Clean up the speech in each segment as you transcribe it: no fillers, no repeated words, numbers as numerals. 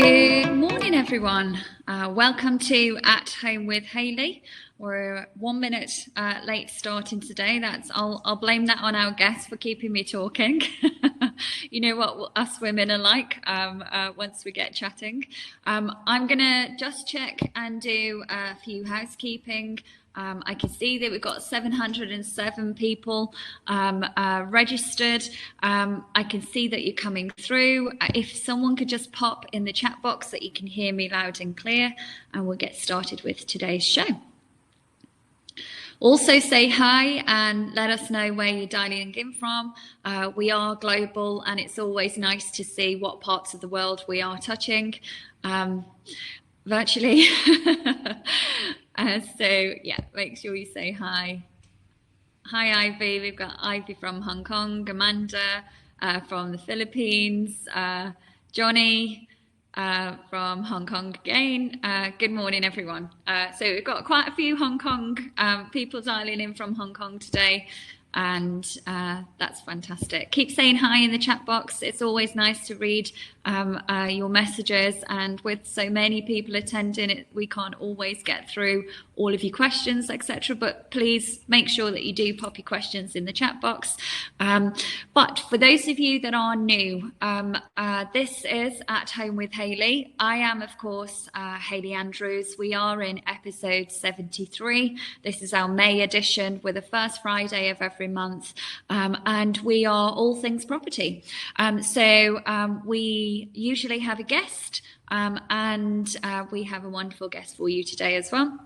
Good morning, everyone. Welcome to At Home with Hayley. We're 1 minute late starting today. I'll blame that on our guests for keeping me talking. You know what us women are like once we get chatting. I'm gonna just check and do a few housekeeping. I can see that we've got 707 people registered. I can see that you're coming through. If someone could just pop in the chat box that you can hear me loud and clear, and we'll get started with today's show. Also say hi and let us know where you're dialing in from. We are global, and it's always nice to see what parts of the world we are touching virtually. So yeah, make sure you say hi. Hi Ivy, we've got Ivy from Hong Kong, Amanda from the Philippines, Johnny from Hong Kong again. Good morning everyone. So we've got quite a few Hong Kong people dialing in from Hong Kong today, and that's fantastic. Keep saying hi in the chat box. It's always nice to read your messages, and with so many people attending, we can't always get through all of your questions, etc. But please make sure that you do pop your questions in the chat box. But for those of you that are new, this is At Home with Hayley. I am, of course, Hayley Andrews. We are in episode 73. This is our May edition. We're the first Friday of every month, and we are all things property. So we usually have a guest, and we have a wonderful guest for you today as well.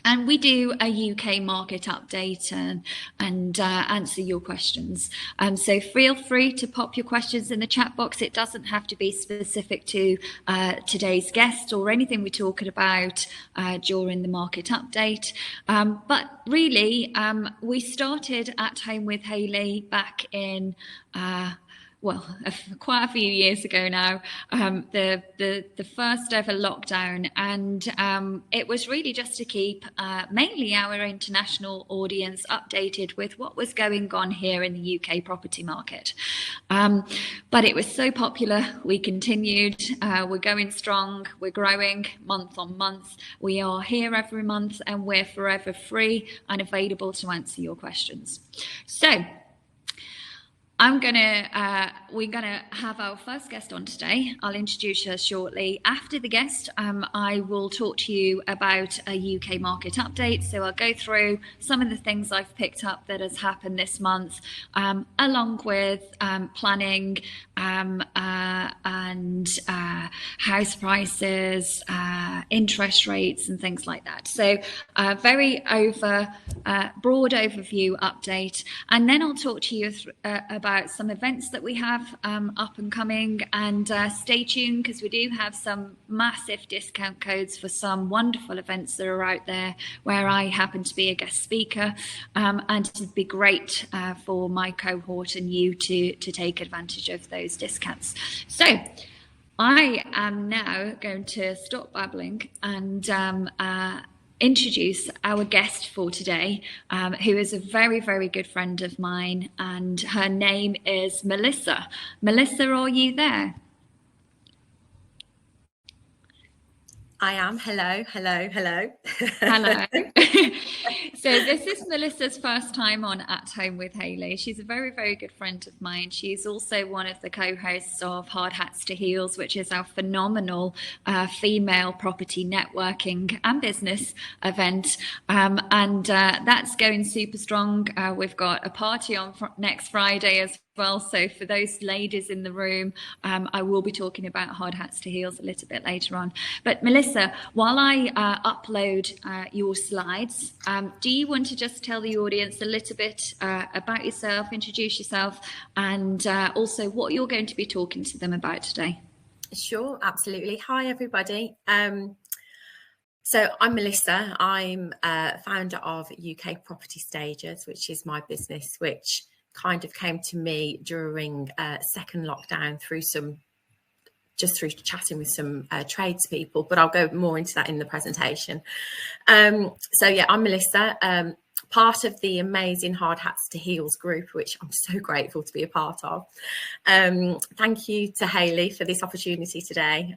And we do a UK market update and answer your questions. So feel free to pop your questions in the chat box. It doesn't have to be specific to today's guest or anything we're talking about during the market update. But really, we started At Home with Hayley back in quite a few years ago now, the first ever lockdown, and it was really just to keep mainly our international audience updated with what was going on here in the UK property market. But it was so popular, we continued. We're going strong, we're growing month on month. We are here every month, and we're forever free and available to answer your questions. So we're gonna have our first guest on today. I'll introduce her shortly. After the guest, I will talk to you about a UK market update. So I'll go through some of the things I've picked up that has happened this month, along with planning and house prices, interest rates, and things like that. So very broad overview update, and then I'll talk to you about some events that we have up and coming, and stay tuned because we do have some massive discount codes for some wonderful events that are out there where I happen to be a guest speaker, and it'd be great for my cohort and you to take advantage of those discounts. So I am now going to stop babbling and introduce our guest for today, who is a very, very good friend of mine, and her name is Melissa. Melissa, are you there? I am. Hello. Hello. So this is Melissa's first time on At Home with Hayley. She's a very, very good friend of mine. She's also one of the co-hosts of Hard Hats to Heels, which is our phenomenal female property networking and business event. And that's going super strong. We've got a party on next Friday as well. So for those ladies in the room, I will be talking about Hard Hats to Heels a little bit later on. But Melissa, while I upload your slides, do you want to just tell the audience a little bit about yourself, introduce yourself, and also what you're going to be talking to them about today? Sure, absolutely. Hi, everybody. So I'm Melissa. I'm founder of UK Property Stages, which is my business, which kind of came to me during second lockdown through chatting with some tradespeople, but I'll go more into that in the presentation. So yeah, I'm Melissa, part of the amazing Hard Hats to Heels group, which I'm so grateful to be a part of. Thank you to Hayley for this opportunity today.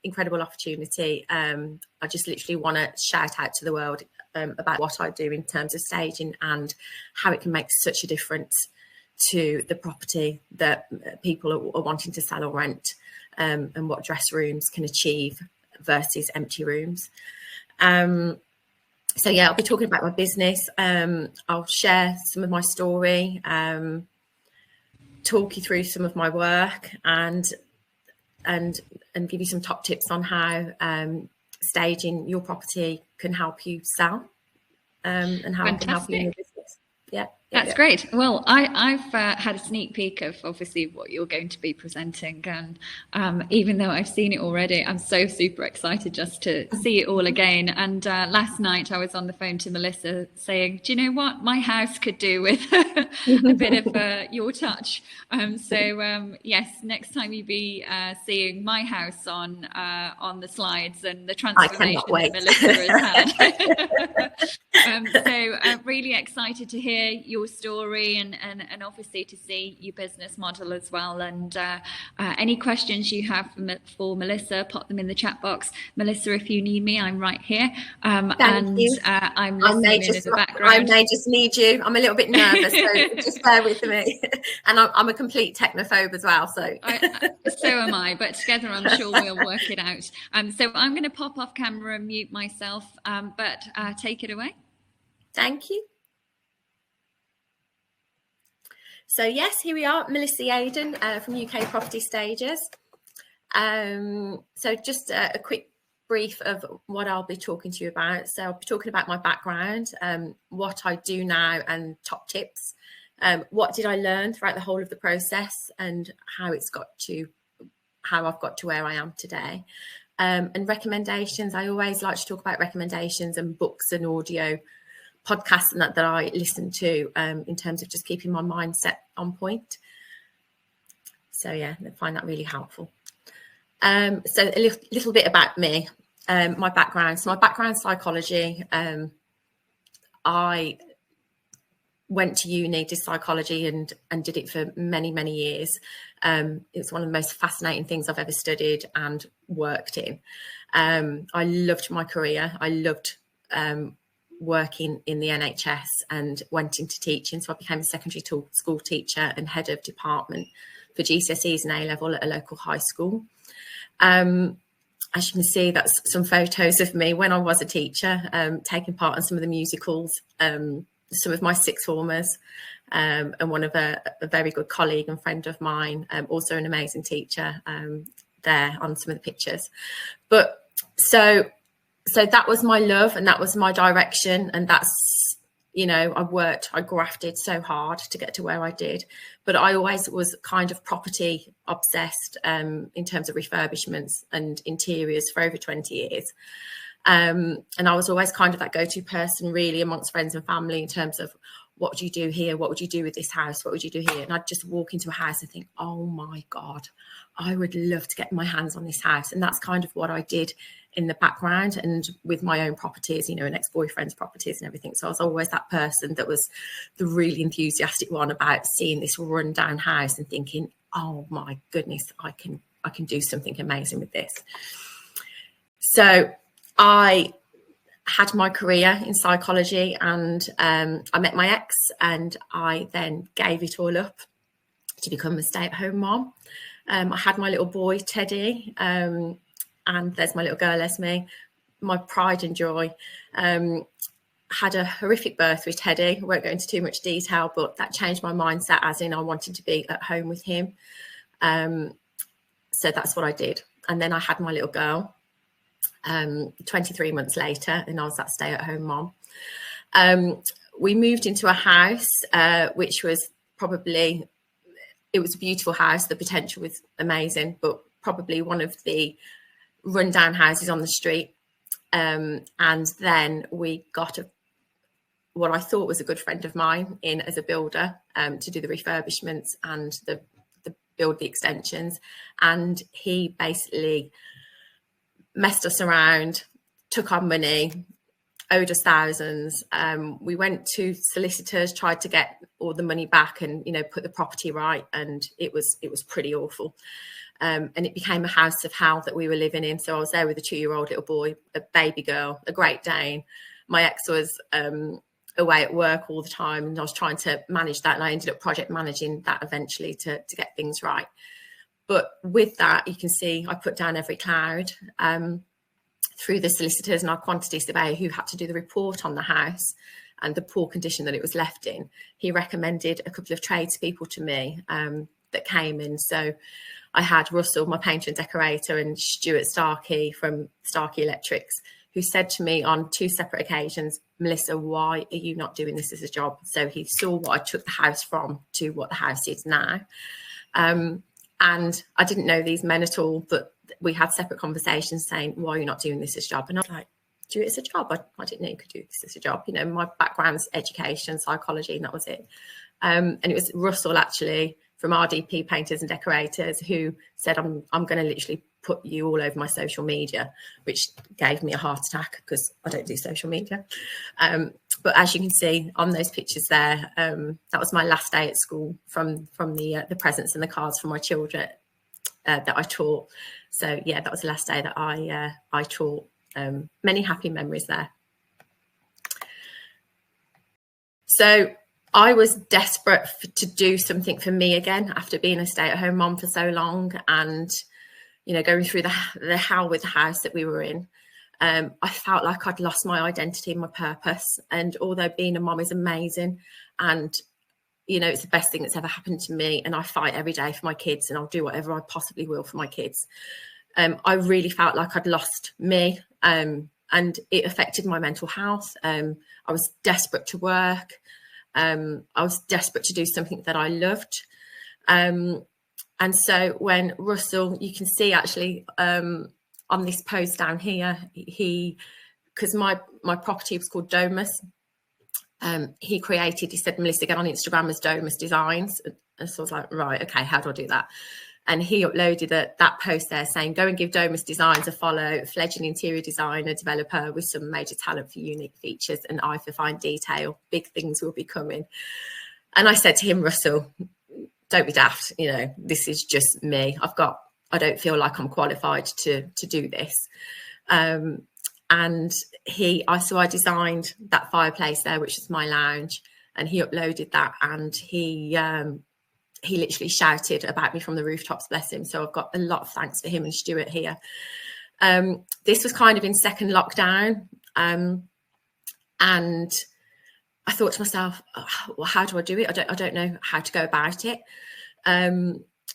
Incredible opportunity. I just literally want to shout out to the world about what I do in terms of staging and how it can make such a difference to the property that people are wanting to sell or rent, and what dress rooms can achieve versus empty rooms. So yeah, I'll be talking about my business. I'll share some of my story, talk you through some of my work, and give you some top tips on how staging your property can help you sell, and how it can help you in your business. Yeah. That's great. Well, I've had a sneak peek of obviously what you're going to be presenting, and even though I've seen it already, I'm so super excited just to see it all again. And last night I was on the phone to Melissa saying, do you know what my house could do with a bit of your touch? So yes, next time you be seeing my house on the slides and the transformation that Melissa has had. So I'm really excited to hear your story and obviously to see your business model as well. And any questions you have for Melissa, pop them in the chat box. Melissa, if you need me, I'm right here. Thank you. I'm listening in the background. I may just need you. I'm a little bit nervous, so just bear with me. And I'm a complete technophobe as well. So so am I, but together I'm sure we'll work it out. So I'm going to pop off camera and mute myself, but take it away. Thank you. So yes, here we are, Melissa Yeadon from UK Property Stages. So just a quick brief of what I'll be talking to you about. So I'll be talking about my background, what I do now and top tips. What did I learn throughout the whole of the process and how I've got to where I am today. And recommendations. I always like to talk about recommendations and books and audio podcasts and that I listen to in terms of just keeping my mindset on point. So yeah, I find that really helpful. So a little bit about me, my background. So my background psychology. I went to uni, did psychology and did it for many years. It's one of the most fascinating things I've ever studied and worked in. I loved my career. I loved working in the NHS and went into teaching. So I became a secondary school teacher and head of department for GCSEs and A-level at a local high school. As you can see, that's some photos of me when I was a teacher, taking part in some of the musicals, some of my sixth formers, and one of a very good colleague and friend of mine, also an amazing teacher, there on some of the pictures. But so that was my love and that was my direction. And that's, you know, I grafted so hard to get to where I did, but I always was kind of property obsessed, in terms of refurbishments and interiors for over 20 years. And I was always kind of that go-to person really amongst friends and family in terms of what would you do here? What would you do with this house? What would you do here? And I'd just walk into a house and think, oh my God, I would love to get my hands on this house. And that's kind of what I did in the background and with my own properties, you know, and ex-boyfriend's properties and everything. So I was always that person that was the really enthusiastic one about seeing this rundown house and thinking, oh my goodness, I can do something amazing with this. So I had my career in psychology and I met my ex and I then gave it all up to become a stay-at-home mom. I had my little boy, Teddy, and there's my little girl, Esme, my pride and joy. Had a horrific birth with Teddy. I won't go into too much detail, but that changed my mindset as in I wanted to be at home with him. So that's what I did. And then I had my little girl 23 months later, and I was that stay-at-home mom. We moved into a house, which was probably, it was a beautiful house. The potential was amazing, but probably one of the rundown houses on the street. And then we got what I thought was a good friend of mine in as a builder to do the refurbishments and the build the extensions. And he basically messed us around, took our money, owed us thousands. We went to solicitors, tried to get all the money back and, put the property right. And it was pretty awful. And it became a house of hell that we were living in. So I was there with a 2-year-old little boy, a baby girl, a Great Dane. My ex was away at work all the time, and I was trying to manage that. And I ended up project managing that eventually to get things right. But with that, you can see I put down every cloud. Through the solicitors and our quantity surveyor who had to do the report on the house and the poor condition that it was left in, he recommended a couple of tradespeople to me that came in. So I had Russell, my painter and decorator, and Stuart Starkey from Starkey Electrics, who said to me on 2 separate occasions, Melissa, why are you not doing this as a job? So he saw what I took the house from to what the house is now. And I didn't know these men at all, but we had separate conversations saying, why are you not doing this as a job? And I was like, do it as a job. I didn't know you could do this as a job. My background's education, psychology, and that was it. And it was Russell, actually, from RDP Painters and Decorators, who said, I'm going to literally put you all over my social media, which gave me a heart attack because I don't do social media. But as you can see on those pictures there, that was my last day at school from the presents and the cards for my children that I taught. So yeah, that was the last day that I taught. Many happy memories there. So I was desperate to do something for me again after being a stay-at-home mom for so long, and going through the hell with the house that we were in. I felt like I'd lost my identity and my purpose. And although being a mom is amazing, and it's the best thing that's ever happened to me, and I fight every day for my kids, and I'll do whatever I possibly will for my kids, I really felt like I'd lost me, and it affected my mental health. I was desperate to work. I was desperate to do something that I loved. And so when Russell, you can see actually on this post down here, because my property was called Domus, he said, Melissa, get on Instagram as Domus Designs. And so I was like, right, okay, how do I do that? And he uploaded that post there saying, go and give Domus Designs a follow, fledgling interior designer, developer with some major talent for unique features and eye for fine detail. Big things will be coming. And I said to him, Russell, don't be daft. This is just me. I don't feel like I'm qualified to do this. And I designed that fireplace there, which is my lounge, and he uploaded that, and he literally shouted about me from the rooftops, bless him. So I've got a lot of thanks for him and Stuart here. This was kind of in second lockdown. And I thought to myself, well, how do I do it? I don't know how to go about it.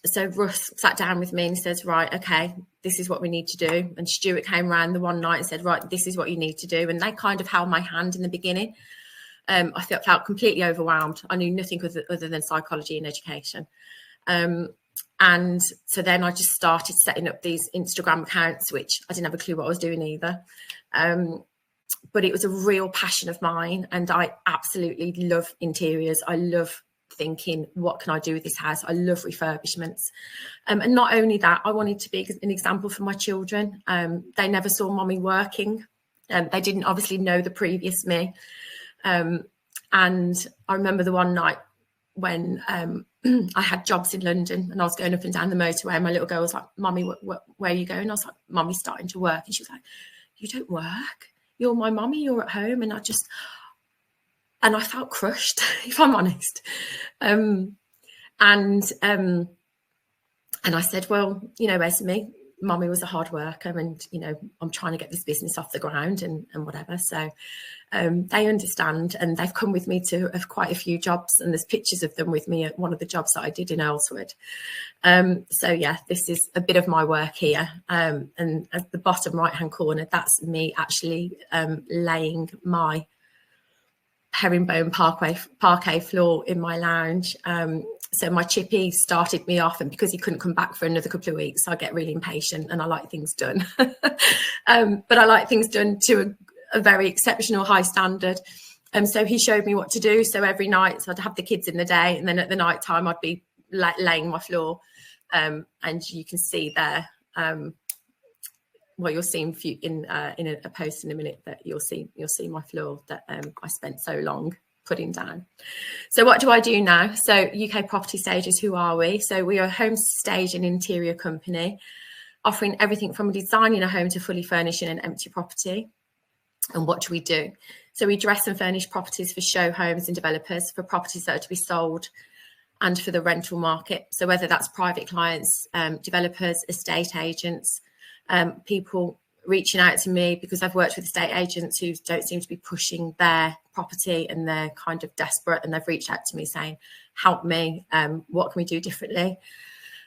So Russ sat down with me and says, right, okay, this is what we need to do. And Stuart came around the one night and said, right, this is what you need to do. And they kind of held my hand in the beginning. I felt completely overwhelmed. I knew nothing other than psychology and education. And so then I just started setting up these Instagram accounts, which I didn't have a clue what I was doing either. But it was a real passion of mine, and I absolutely love interiors. I love thinking, what can I do with this house? I love refurbishments. And not only that, I wanted to be an example for my children. They never saw mommy working. They didn't obviously know the previous me. And I remember the one night when I had jobs in London and I was going up and down the motorway, and my little girl was like, Mommy, where are you going? I was like, Mommy's starting to work. And she was like, you don't work? You're my mommy, you're at home. And I felt crushed, if I'm honest. And I said, well, Esme, mommy was a hard worker, and, I'm trying to get this business off the ground and whatever. So they understand, and they've come with me to quite a few jobs, and there's pictures of them with me at one of the jobs that I did in Earlswood. So yeah, this is a bit of my work here. And at the bottom right-hand corner, that's me actually laying my herringbone parquet floor in my lounge. So my chippy started me off, and because he couldn't come back for another couple of weeks, I get really impatient and I like things done. But I like things done to a very exceptional high standard. So he showed me what to do. So every night, so I'd have the kids in the day, and then at the night time I'd be laying my floor. And you can see there well, you'll see in a post in a minute that you'll see my floor that I spent so long putting down. So what do I do now? So UK Property Stages, who are we? So we are a home stage and interior company, offering everything from designing a home to fully furnishing an empty property. And what do we do? So we dress and furnish properties for show homes and developers, for properties that are to be sold, and for the rental market. So whether that's private clients, developers, estate agents, people reaching out to me because I've worked with estate agents who don't seem to be pushing their property and they're kind of desperate, and they've reached out to me saying, help me, what can we do differently?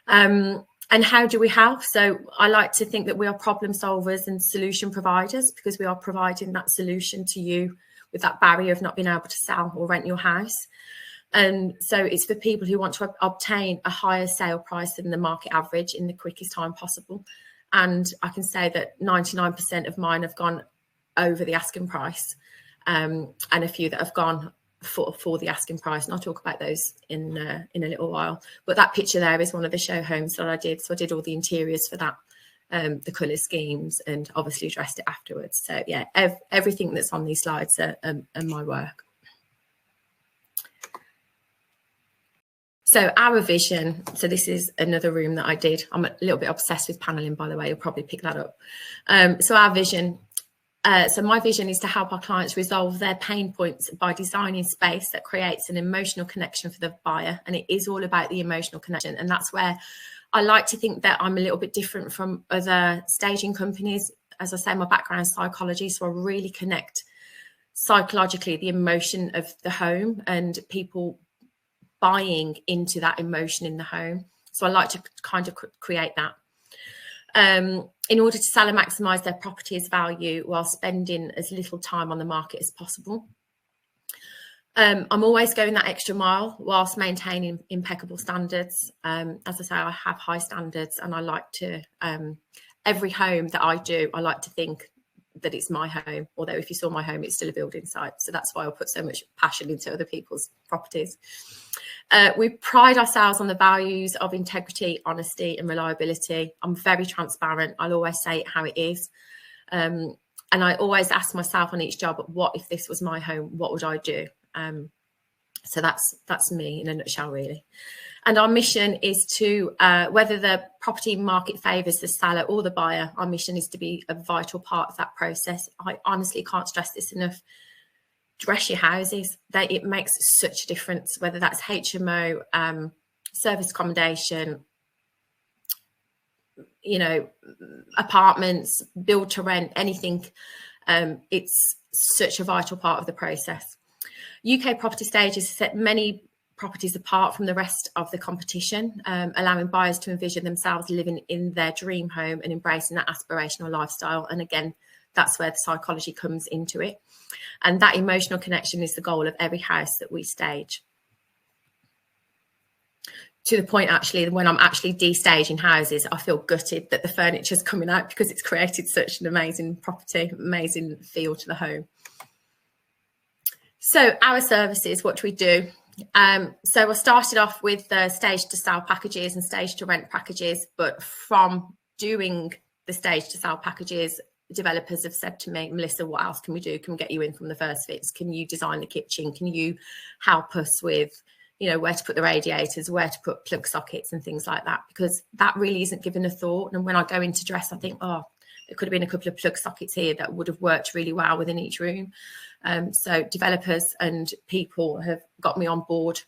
And how do we help? So I like to think that we are problem solvers and solution providers, because we are providing that solution to you with that barrier of not being able to sell or rent your house. And so it's for people who want to obtain a higher sale price than the market average in the quickest time possible. And I can say that 99% of mine have gone over the asking price, and a few that have gone for the asking price. And I'll talk about those in a little while. But that picture there is one of the show homes that I did. So I did all the interiors for that, the colour schemes, and obviously dressed it afterwards. So yeah, everything that's on these slides are my work. So our vision, so this is another room that I did. I'm a little bit obsessed with paneling, by the way, you'll probably pick that up. So our vision, so my vision is to help our clients resolve their pain points by designing space that creates an emotional connection for the buyer. And it is all about the emotional connection. And that's where I like to think that I'm a little bit different from other staging companies. As I say, my background is psychology, so I really connect psychologically the emotion of the home and people buying into that emotion in the home. So I like to kind of create that in order to sell and maximise their property's value while spending as little time on the market as possible. I'm always going that extra mile whilst maintaining impeccable standards. As I say, I have high standards, and I like to, every home that I do, I like to think that it's my home, although if you saw my home, it's still a building site. So that's why I put so much passion into other people's properties. We pride ourselves on the values of integrity, honesty and reliability. I'm very transparent. I'll always say it how it is. And I always ask myself on each job, what if this was my home? What would I do? So that's me in a nutshell, really. And our mission is to, whether the property market favours the seller or the buyer, our mission is to be a vital part of that process. I honestly can't stress this enough. Dress your houses. It makes such a difference, whether that's HMO, service accommodation, you know, apartments, build to rent, anything. It's such a vital part of the process. UK Property Stages set many properties apart from the rest of the competition, allowing buyers to envision themselves living in their dream home and embracing that aspirational lifestyle. And again, that's where the psychology comes into it. And that emotional connection is the goal of every house that we stage. To the point, actually, when I'm actually de-staging houses, I feel gutted that the furniture's coming out, because it's created such an amazing property, amazing feel to the home. So our services, what do we do? So I started off with the stage to sell packages and stage to rent packages, but from doing the stage to sell packages, developers have said to me, Melissa, what else can we do? Can we get you in from the first fix? Can you design the kitchen? Can you help us with, you know, where to put the radiators, where to put plug sockets and things like that? Because that really isn't given a thought. And when I go into dress, I think, oh, there could have been a couple of plug sockets here that would have worked really well within each room. So developers and people have got me on board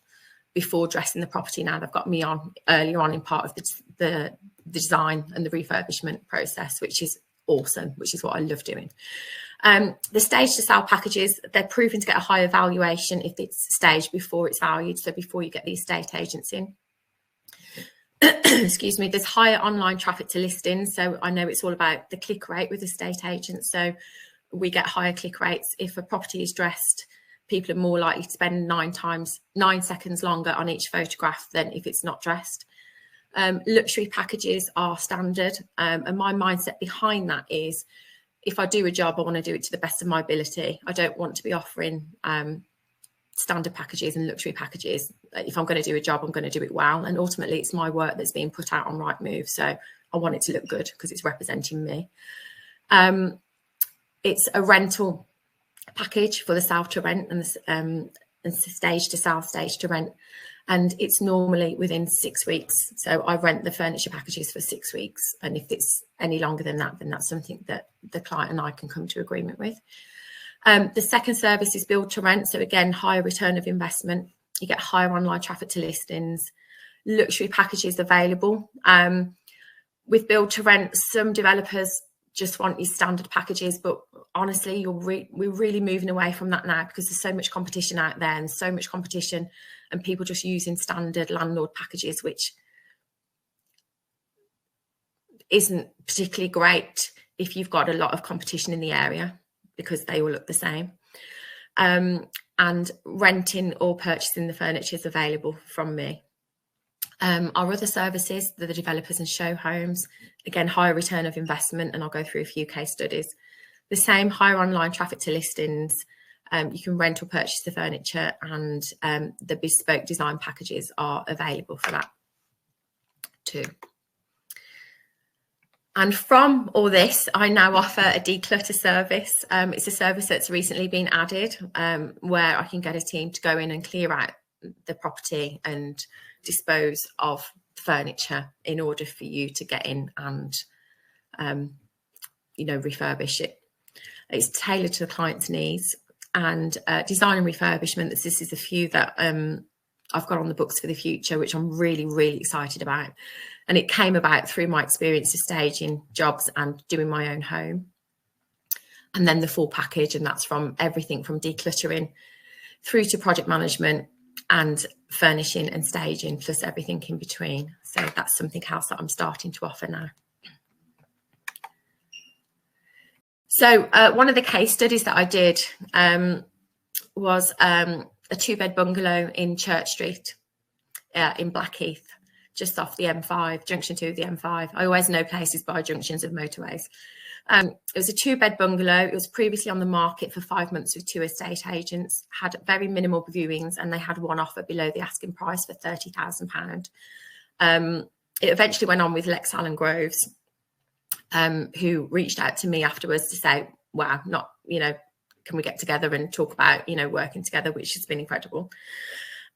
before dressing the property. Now they've got me on earlier on in part of the design and the refurbishment process, which is awesome, which is what I love doing. The stage to sell packages, they're proven to get a higher valuation if it's staged before it's valued, so before you get the estate agents in. Excuse me, there's higher online traffic to listings, so I know it's all about the click rate with estate agents, so we get higher click rates. If a property is dressed, people are more likely to spend 9 seconds longer on each photograph than if it's not dressed. Luxury packages are standard, and my mindset behind that is, if I do a job, I want to do it to the best of my ability. I don't want to be offering standard packages and luxury packages. If I'm going to do a job, I'm going to do it well, and ultimately it's my work that's being put out on Rightmove, so I want it to look good because it's representing me. It's a rental package for the south to rent and stage to south, stage to rent. And it's normally within 6 weeks. So I rent the furniture packages for 6 weeks. And if it's any longer than that, then that's something that the client and I can come to agreement with. The second service is build to rent. So again, higher return of investment. You get higher online traffic to listings, luxury packages available. With build to rent, some developers just want your standard packages, but honestly, we're really moving away from that now because there's so much competition out there and so much competition and people just using standard landlord packages, which isn't particularly great if you've got a lot of competition in the area because they all look the same. And renting or purchasing the furniture is available from me. Our other services, the developers and show homes, again, higher return of investment, and I'll go through a few case studies. The same, higher online traffic to listings. You can rent or purchase the furniture, and the bespoke design packages are available for that too. And from all this, I now offer a declutter service. It's a service that's recently been added where I can get a team to go in and clear out the property and dispose of furniture in order for you to get in and, refurbish it. It's tailored to the client's needs. And design and refurbishment, this is a few that I've got on the books for the future, which I'm really, really excited about. And it came about through my experience of staging jobs and doing my own home. And then the full package, and that's from everything from decluttering through to project management and furnishing and staging, plus everything in between. So that's something else that I'm starting to offer now. So one of the case studies that I did was a 2-bed bungalow in Church Street in Blackheath, just off the M5, junction 2 of the M5. I always know places by junctions of motorways. It was a 2-bed bungalow. It was previously on the market for 5 months with 2 estate agents, had very minimal viewings, and they had one offer below the asking price for £30,000. It eventually went on with Lex Allen Groves, who reached out to me afterwards to say, wow, can we get together and talk about, working together, which has been incredible.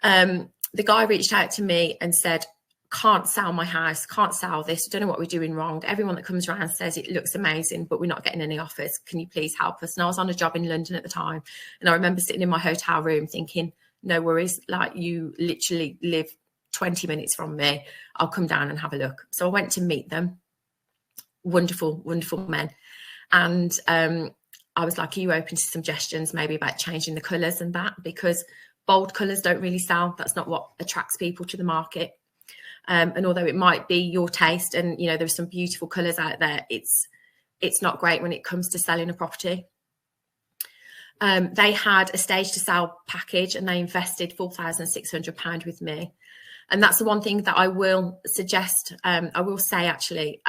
The guy reached out to me and said, can't sell my house, can't sell this, don't know what we're doing wrong. Everyone that comes around says it looks amazing, but we're not getting any offers. Can you please help us? And I was on a job in London at the time. And I remember sitting in my hotel room thinking, no worries, like you literally live 20 minutes from me. I'll come down and have a look. So I went to meet them. Wonderful, wonderful men. And I was like, are you open to suggestions maybe about changing the colours and that? Because bold colours don't really sell. That's not what attracts people to the market. And although it might be your taste and, there's some beautiful colours out there, it's not great when it comes to selling a property. They had a stage to sell package and they invested £4,600 with me. And that's the one thing that I will suggest. I will say, actually,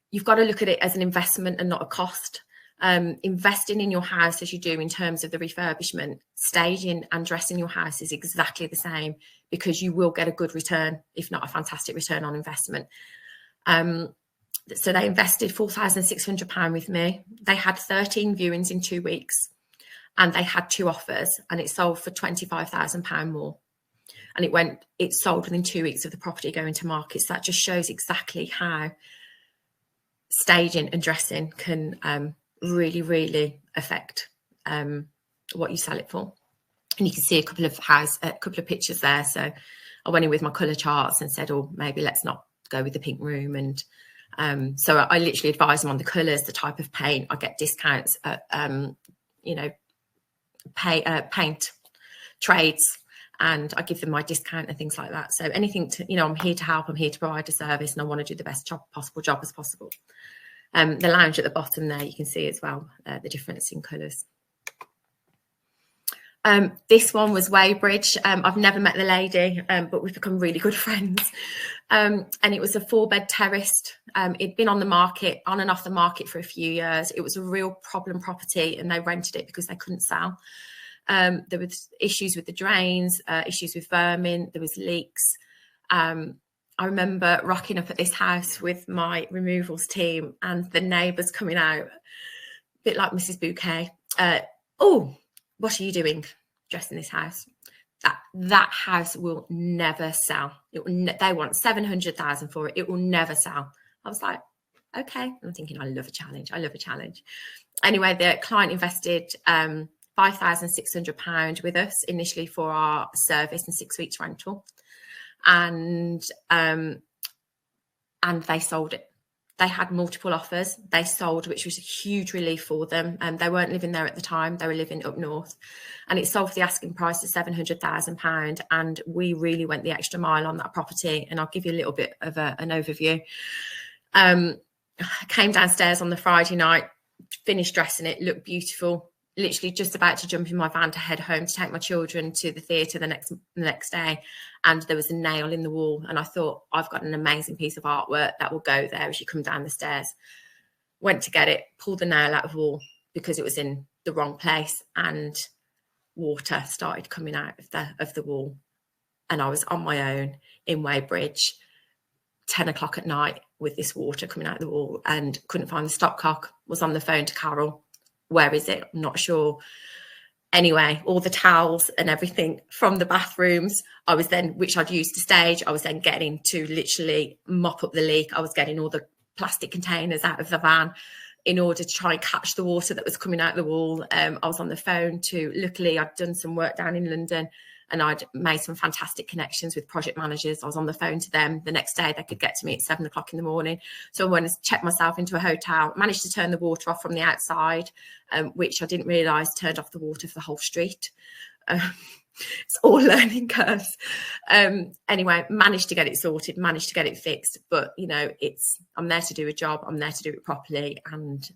you've got to look at it as an investment and not a cost. Investing in your house as you do in terms of the refurbishment, staging and dressing your house is exactly the same, because you will get a good return, if not a fantastic return on investment. So they invested £4,600 with me. They had 13 viewings in 2 weeks and they had 2 offers, and it sold for £25,000 more. And it sold within 2 weeks of the property going to market. So that just shows exactly how staging and dressing can really, really affect what you sell it for. And you can see a couple of pictures there. So I went in with my colour charts and said, oh, maybe let's not go with the pink room. And so I literally advise them on the colours, the type of paint. I get discounts at, paint trades, and I give them my discount and things like that. So anything I'm here to help. I'm here to provide a service, and I want to do the best possible job as possible. The lounge at the bottom there, you can see as well the difference in colours. This one was Weybridge. I've never met the lady, but we've become really good friends. And it was a 4-bed terraced. It'd been on and off the market for a few years. It was a real problem property, and they rented it because they couldn't sell. There was issues with the drains, issues with vermin, there was leaks. I remember rocking up at this house with my removals team and the neighbours coming out, a bit like Mrs. Bouquet. Oh, what are you doing dressed in this house? That house will never sell. They want 700,000 for it. It will never sell. I was like, okay. I'm thinking, I love a challenge. Anyway, the client invested £5,600 with us initially for our service and 6 weeks rental, and they sold it. They had multiple offers. They sold, which was a huge relief for them. They weren't living there at the time. They were living up north. And it sold for the asking price of £700,000. And we really went the extra mile on that property. And I'll give you a little bit of an overview. Came downstairs on the Friday night, finished dressing it, looked beautiful. Literally just about to jump in my van to head home to take my children to the theatre the next day, and there was a nail in the wall, and I thought, I've got an amazing piece of artwork that will go there as you come down the stairs. Went to get it, pulled the nail out of the wall because it was in the wrong place, and water started coming out of the wall, and I was on my own in Weybridge, 10 o'clock at night, with this water coming out of the wall, and couldn't find the stopcock. Was on the phone to Carol. Where is it? I'm not sure. Anyway, all the towels and everything from the bathrooms, which I'd used to stage, I was then getting to literally mop up the leak. I was getting all the plastic containers out of the van in order to try and catch the water that was coming out of the wall. I was on the phone luckily I'd done some work down in London, and I'd made some fantastic connections with project managers. I was on the phone to them. The next day, they could get to me at 7 o'clock in the morning. So I went and checked myself into a hotel, managed to turn the water off from the outside, which I didn't realise turned off the water for the whole street. It's all learning curves. Anyway, managed to get it sorted, managed to get it fixed. But, I'm there to do a job. I'm there to do it properly. And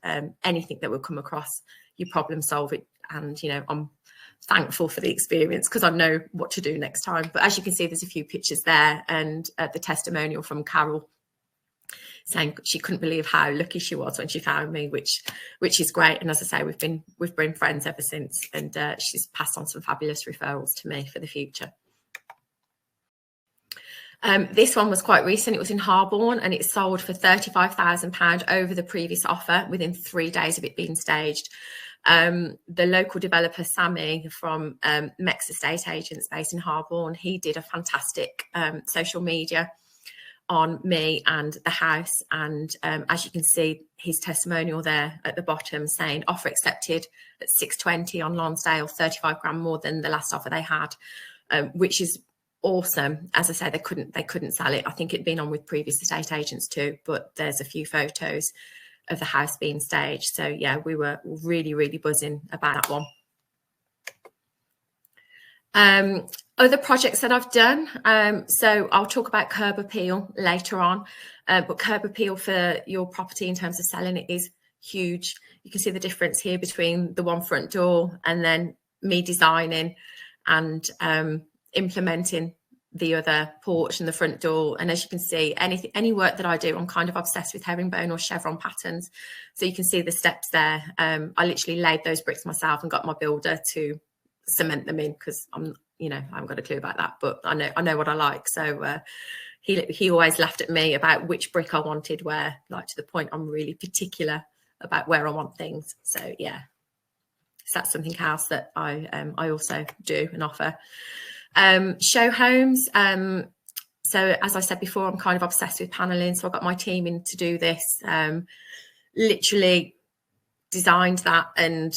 anything that will come across, you problem solve it. And, I'm thankful for the experience because I know what to do next time. But as you can see, there's a few pictures there, and the testimonial from Carol saying she couldn't believe how lucky she was when she found me, which is great. And as I say, we've been friends ever since, and she's passed on some fabulous referrals to me for the future. This one was quite recent. It was in Harborne, and it sold for £35,000 over the previous offer within 3 days of it being staged. The local developer, Sammy, from Mex Estate Agents based in Harborne, he did a fantastic social media on me and the house. And as you can see, his testimonial there at the bottom saying offer accepted at 620 on Lonsdale, 35 grand more than the last offer they had, which is awesome. As I say, they couldn't sell it. I think it'd been on with previous estate agents too, but there's a few photos of the house being staged. So yeah, we were really, really buzzing about that one. Other projects that I've done. So I'll talk about curb appeal later on, but curb appeal for your property in terms of selling it is huge. You can see the difference here between the one front door and then me designing and implementing the other porch and the front door. And as you can see, any work that I do, I'm kind of obsessed with herringbone or chevron patterns. So you can see the steps there. I literally laid those bricks myself and got my builder to cement them in because I haven't got a clue about that, but I know what I like. So he always laughed at me about which brick I wanted where, like, to the point I'm really particular about where I want things. So yeah, so that's something else that I also do and offer. Show homes. So as I said before, I'm kind of obsessed with paneling. So I got my team in to do this, literally designed that, and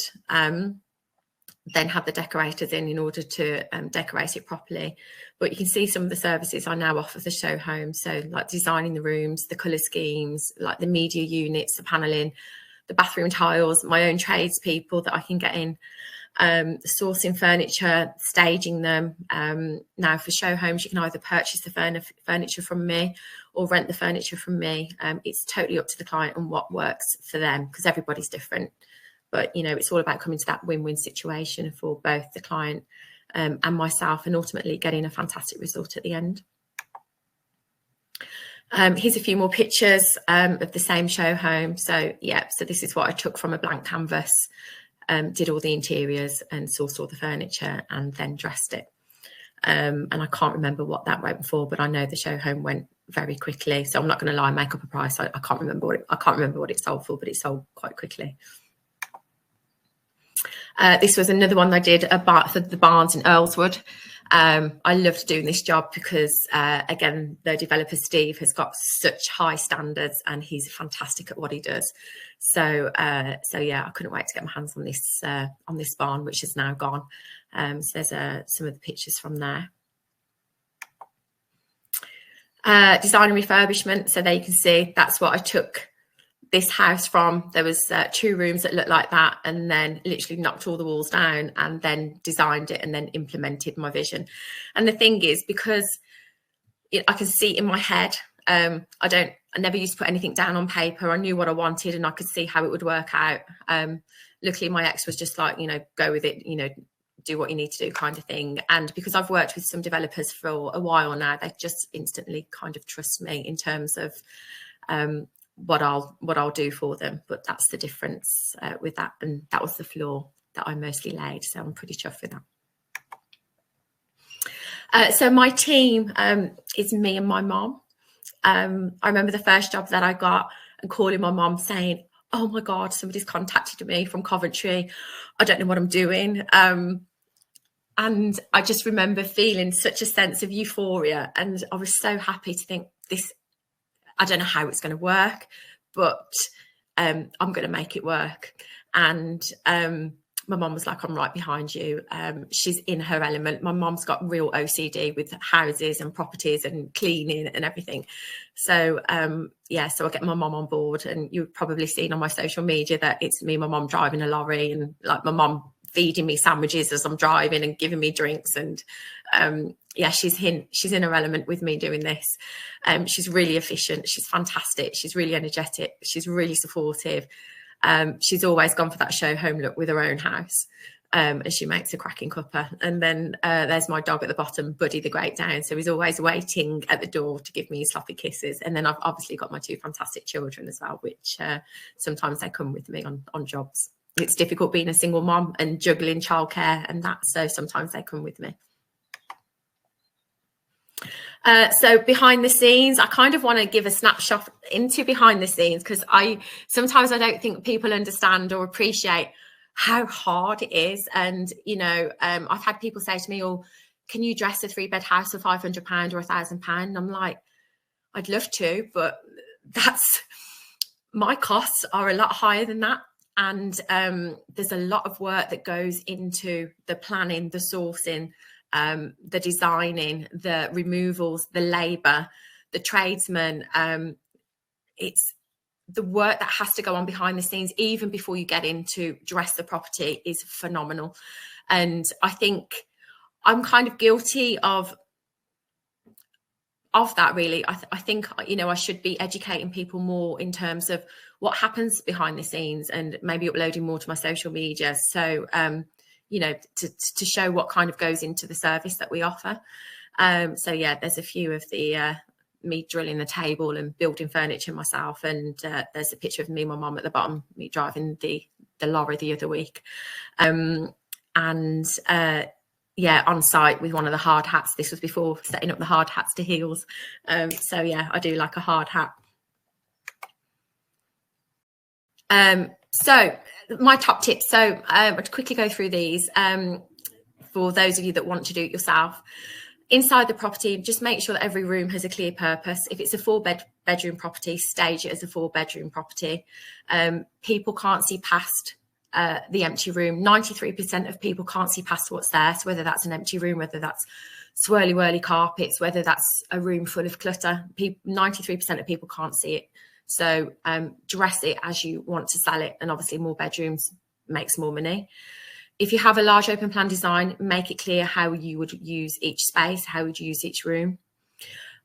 then had the decorators in order to decorate it properly. But you can see some of the services I now offer the show home. So like designing the rooms, the colour schemes, like the media units, the paneling, the bathroom tiles, my own tradespeople that I can get in, sourcing furniture, staging them. Now for show homes, you can either purchase the furniture from me or rent the furniture from me. It's totally up to the client and what works for them, because everybody's different. But, it's all about coming to that win-win situation for both the client and myself, and ultimately getting a fantastic result at the end. Here's a few more pictures of the same show home. So, yeah, so this is what I took from a blank canvas, did all the interiors and sourced all the furniture and then dressed it. And I can't remember what that went for, but I know the show home went very quickly. So I'm not going to lie, make up a price. I can't remember what it sold for, but it sold quite quickly. This was another one I did for the Barns in Earlswood. I loved doing this job because, again, the developer Steve has got such high standards and he's fantastic at what he does. So yeah, I couldn't wait to get my hands on this barn, which is now gone. So there's some of the pictures from there. Design and refurbishment. So there you can see that's what I took this house from. There was 2 rooms that looked like that, and then literally knocked all the walls down and then designed it and then implemented my vision. And the thing is, because I can see it in my head, I never used to put anything down on paper. I knew what I wanted and I could see how it would work out. Luckily my ex was just like, go with it, do what you need to do kind of thing. And because I've worked with some developers for a while now, they just instantly kind of trust me in terms of what I'll do for them. But that's the difference with that. And that was the floor that I mostly laid. So I'm pretty chuffed with that. So my team is me and my mom. I remember the first job that I got and calling my mom saying, oh my God, somebody's contacted me from Coventry. I don't know what I'm doing. And I just remember feeling such a sense of euphoria. And I was so happy to think I don't know how it's going to work, but I'm going to make it work. And my mom was like, I'm right behind you. She's in her element. My mom's got real OCD with houses and properties and cleaning and everything. So, yeah, so I get my mom on board. And you've probably seen on my social media that it's me and my mom driving a lorry, and like my mom feeding me sandwiches as I'm driving and giving me drinks. And yeah, she's in her element with me doing this. She's really efficient. She's fantastic. She's really energetic. She's really supportive. She's always gone for that show home look with her own house. And she makes a cracking cuppa. And then there's my dog at the bottom, Buddy the Great Dane. So he's always waiting at the door to give me sloppy kisses. And then I've obviously got my 2 fantastic children as well, which sometimes they come with me on jobs. It's difficult being a single mom and juggling childcare and that. So sometimes they come with me. So behind the scenes, I kind of want to give a snapshot into behind the scenes, because sometimes I don't think people understand or appreciate how hard it is. And, I've had people say to me, oh, can you dress a 3-bed house for £500 or £1,000? And I'm like, I'd love to, but my costs are a lot higher than that. And there's a lot of work that goes into the planning, the sourcing, the designing, the removals, the labour, the tradesmen. It's the work that has to go on behind the scenes, even before you get into dress the property, is phenomenal. And I think I'm kind of guilty of that, really. I think, I should be educating people more in terms of what happens behind the scenes, and maybe uploading more to my social media. So, to show what kind of goes into the service that we offer. So yeah, there's a few of the me drilling the table and building furniture myself, and there's a picture of me and my mum at the bottom, me driving the lorry the other week. Yeah, on site with one of the hard hats. This was before setting up the hard hats to heels. So yeah, I do like a hard hat. So my top tips. So I'll quickly go through these for those of you that want to do it yourself. Inside the property, just make sure that every room has a clear purpose. If it's a 4-bedroom property, stage it as a 4-bedroom property. People can't see past the empty room. 93% of people can't see past what's there. So whether that's an empty room, whether that's swirly whirly carpets, whether that's a room full of clutter, 93% of people can't see it. So dress it as you want to sell it. And obviously more bedrooms makes more money. If you have a large open plan design, make it clear how you would use each space, how would you use each room.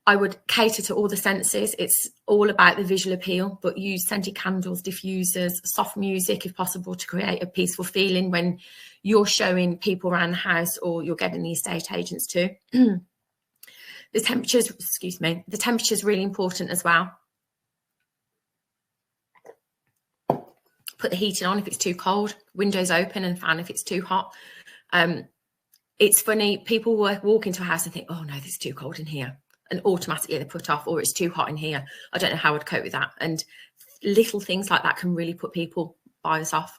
I would cater to all the senses. It's all about the visual appeal, but use scented candles, diffusers, soft music if possible, to create a peaceful feeling when you're showing people around the house or you're getting the estate agents too. The temperature is really important as well. Put the heating on if it's too cold, windows open and fan if it's too hot. It's funny, people walk into a house and think, oh no, this is too cold in here. and automatically they put off, or it's too hot in here, I don't know how I'd cope with that. And little things like that can really put buyers off.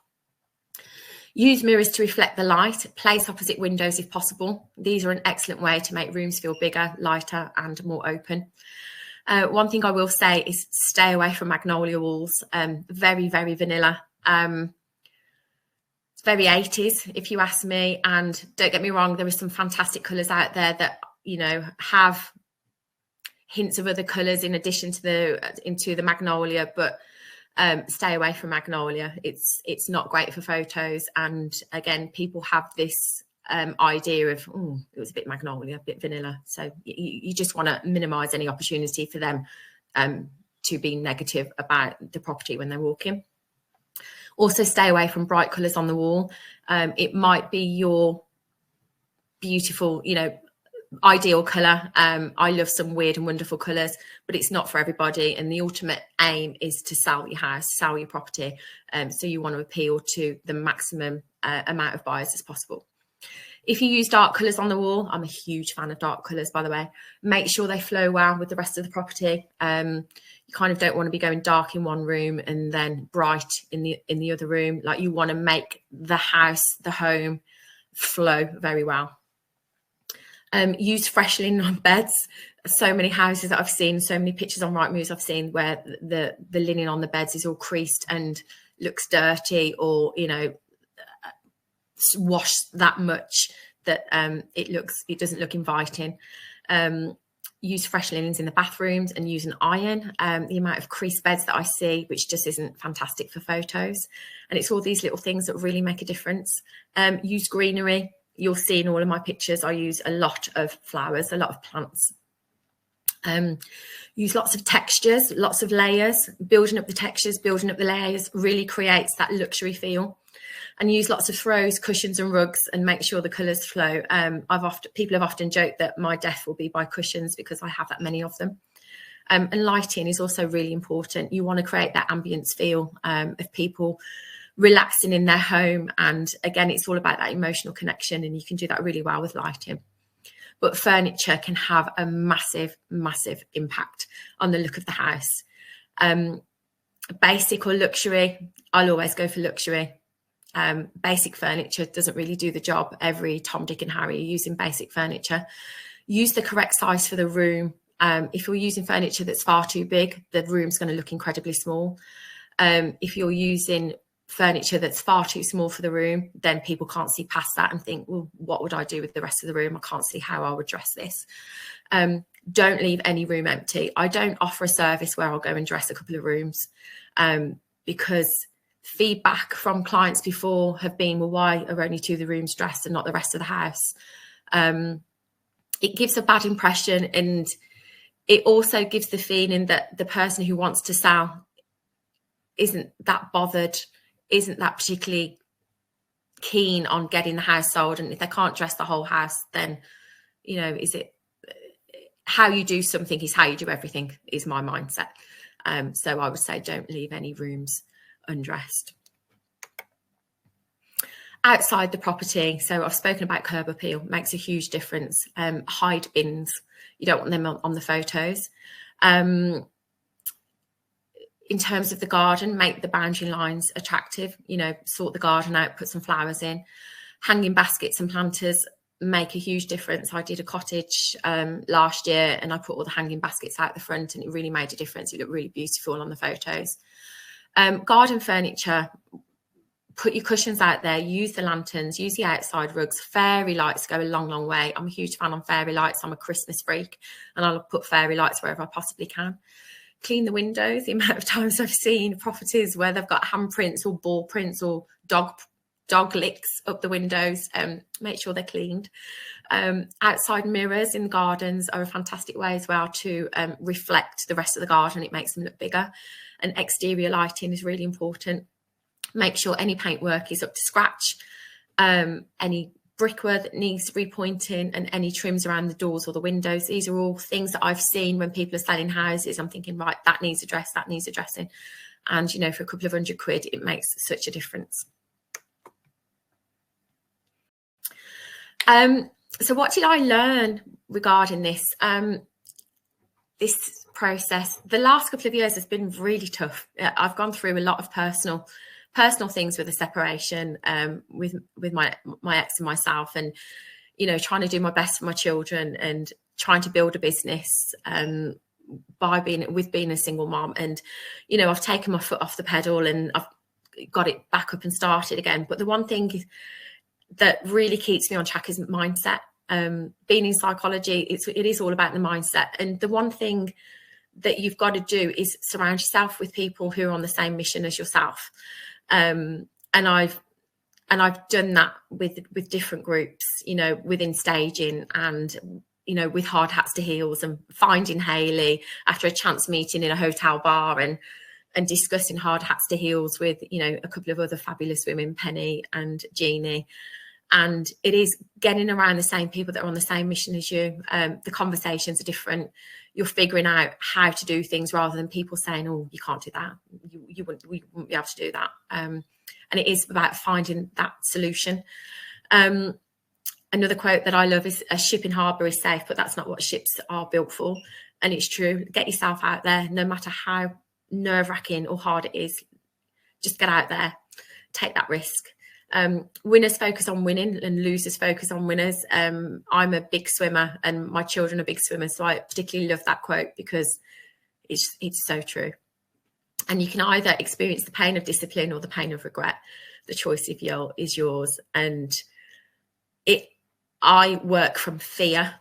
Use mirrors to reflect the light. Place opposite windows if possible. These are an excellent way to make rooms feel bigger, lighter and more open. One thing I will say is stay away from magnolia walls. Very, very vanilla. It's very 80s, if you ask me. And don't get me wrong, there are some fantastic colours out there that, you know, have hints of other colours in addition to the magnolia, but stay away from magnolia. It's not great for photos. And again, people have this idea of, oh, it was a bit magnolia, a bit vanilla. So you just want to minimise any opportunity for them to be negative about the property when they're walking. Also, stay away from bright colours on the wall. It might be your beautiful, you know, ideal colour. I love some weird and wonderful colours, but it's not for everybody. And the ultimate aim is to sell your house, sell your property. So you want to appeal to the maximum amount of buyers as possible. If you use dark colours on the wall, I'm a huge fan of dark colours, by the way, make sure they flow well with the rest of the property. You kind of don't want to be going dark in one room and then bright in the other room. Like, you want to make the house, the home, flow very well. Use fresh linen on beds. So many houses that I've seen, so many pictures on Rightmove I've seen where the linen on the beds is all creased and looks dirty, or, you know, washed that much that it doesn't look inviting. Use fresh linens in the bathrooms and use an iron. The amount of creased beds that I see, which just isn't fantastic for photos. And it's all these little things that really make a difference. Use greenery. You'll see in all of my pictures, I use a lot of flowers, a lot of plants. Use lots of textures, lots of layers. Building up the textures, building up the layers really creates that luxury feel. And use lots of throws, cushions and rugs, and make sure the colours flow. People have often joked that my death will be by cushions because I have that many of them. And lighting is also really important. You want to create that ambience feel of people relaxing in their home. And again, it's all about that emotional connection, and you can do that really well with lighting. But furniture can have a massive, massive impact on the look of the house. Basic or luxury, I'll always go for luxury. Basic furniture doesn't really do the job. Every Tom, Dick and Harry are using basic furniture. Use the correct size for the room. If you're using furniture that's far too big, the room's going to look incredibly small. If you're using furniture that's far too small for the room, then people can't see past that and think, well, what would I do with the rest of the room? I can't see how I would dress this. Don't leave any room empty. I don't offer a service where I'll go and dress a couple of rooms because feedback from clients before have been, well, why are only two of the rooms dressed and not the rest of the house? It gives a bad impression, and it also gives the feeling that the person who wants to sell isn't that bothered, isn't that particularly keen on getting the house sold. And if they can't dress the whole house, then, you know, is it how you do something is how you do everything, is my mindset. So I would say don't leave any rooms undressed. Outside the property, so I've spoken about curb appeal, makes a huge difference. Hide bins, you don't want them on the photos. In terms of the garden, make the boundary lines attractive, you know, sort the garden out, put some flowers in. Hanging baskets and planters make a huge difference. I did a cottage last year and I put all the hanging baskets out the front, and it really made a difference. It looked really beautiful on the photos. Garden furniture, put your cushions out there, use the lanterns, use the outside rugs. Fairy lights go a long, long way. I'm a huge fan on fairy lights. I'm a Christmas freak, and I'll put fairy lights wherever I possibly can. Clean the windows. The amount of times I've seen properties where they've got handprints or ball prints or dog licks up the windows. Make sure they're cleaned. Outside mirrors in the gardens are a fantastic way as well to reflect the rest of the garden. It makes them look bigger. And exterior lighting is really important. Make sure any paintwork is up to scratch. Any brickwork that needs repointing, and any trims around the doors or the windows. These are all things that I've seen when people are selling houses. I'm thinking, right, that needs addressed, that needs addressing. And, you know, for a couple of £100, it makes such a difference. So what did I learn regarding this? this process, the last couple of years has been really tough. I've gone through a lot of personal things with the separation, with my ex and myself, and trying to do my best for my children and trying to build a business by being a single mom. And I've taken my foot off the pedal and I've got it back up and started again. But the one thing that really keeps me on track is mindset. Being in psychology, it is all about the mindset. And the one thing that you've got to do is surround yourself with people who are on the same mission as yourself. And I've done that with different groups, within staging, and with Hard Hats to Heels, and finding Hayley after a chance meeting in a hotel bar, and discussing Hard Hats to Heels with a couple of other fabulous women, Penny and Jeannie. And it is getting around the same people that are on the same mission as you. The conversations are different. You're figuring out how to do things rather than people saying, "Oh, you can't do that. You wouldn't be able to do that." And it is about finding that solution. Another quote that I love is, "A ship in harbour is safe, but that's not what ships are built for." And it's true. Get yourself out there, no matter how nerve-wracking or hard it is. Just get out there, take that risk. Winners focus on winning and losers focus on winners. I'm a big swimmer and my children are big swimmers, so I particularly love that quote because it's so true. And you can either experience the pain of discipline or the pain of regret. The choice is yours. And I work from fear,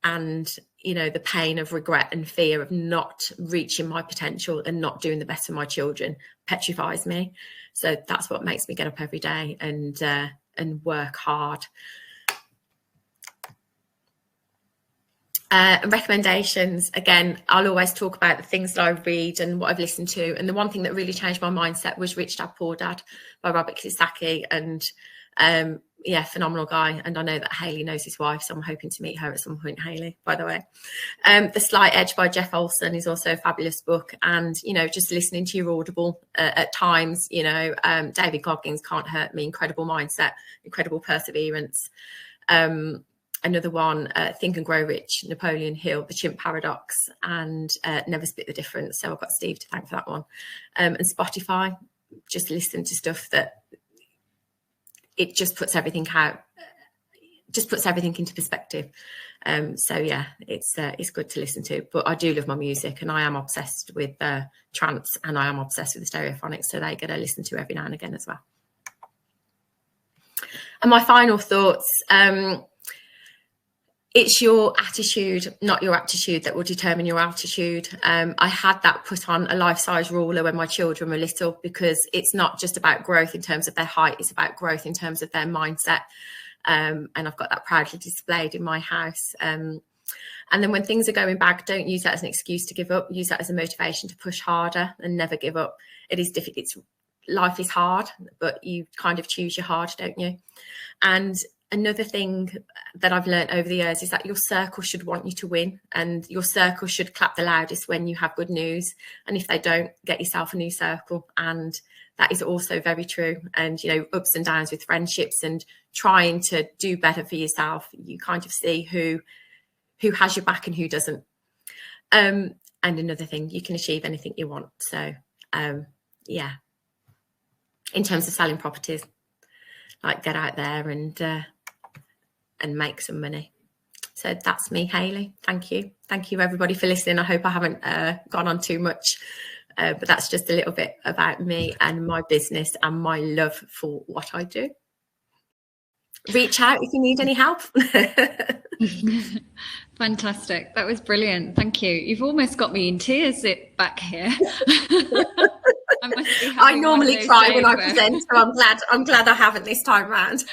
and the pain of regret and fear of not reaching my potential and not doing the best for my children petrifies me. So that's what makes me get up every day and work hard. Recommendations, again, I'll always talk about the things that I read and what I've listened to. And the one thing that really changed my mindset was Rich Dad Poor Dad by Robert Kiyosaki. And phenomenal guy. And I know that Hayley knows his wife, so I'm hoping to meet her at some point, Hayley, by the way. The Slight Edge by Jeff Olson is also a fabulous book. And, just listening to your Audible at times, David Goggins, Can't Hurt Me, incredible mindset, incredible perseverance. Another one, Think and Grow Rich, Napoleon Hill, The Chimp Paradox, and Never Split the Difference. So I've got Steve to thank for that one. And Spotify, just listen to stuff that it just puts everything out, just puts everything into perspective. So yeah, it's good to listen to. But I do love my music, and I am obsessed with trance, and I am obsessed with the Stereophonics, so they get to listen to every now and again as well. And my final thoughts, it's your attitude, not your aptitude, that will determine your altitude. I had that put on a life-size ruler when my children were little, because it's not just about growth in terms of their height, it's about growth in terms of their mindset. And I've got that proudly displayed in my house. And then when things are going bad, don't use that as an excuse to give up. Use that as a motivation to push harder and never give up. It is difficult. Life is hard, but you kind of choose your hard, don't you? And another thing that I've learned over the years is that your circle should want you to win, and your circle should clap the loudest when you have good news. And if they don't, get yourself a new circle. And that is also very true. And, ups and downs with friendships and trying to do better for yourself, you kind of see who has your back and who doesn't. And another thing, you can achieve anything you want. So, yeah, in terms of selling properties, like, get out there and make some money. So that's me, Hayley. Thank you everybody for listening. I hope I haven't gone on too much, but that's just a little bit about me and my business and my love for what I do. Reach out if you need any help. Fantastic. That was brilliant. Thank you. You've almost got me in tears back here. I normally cry when I present, so I'm glad I haven't this time round.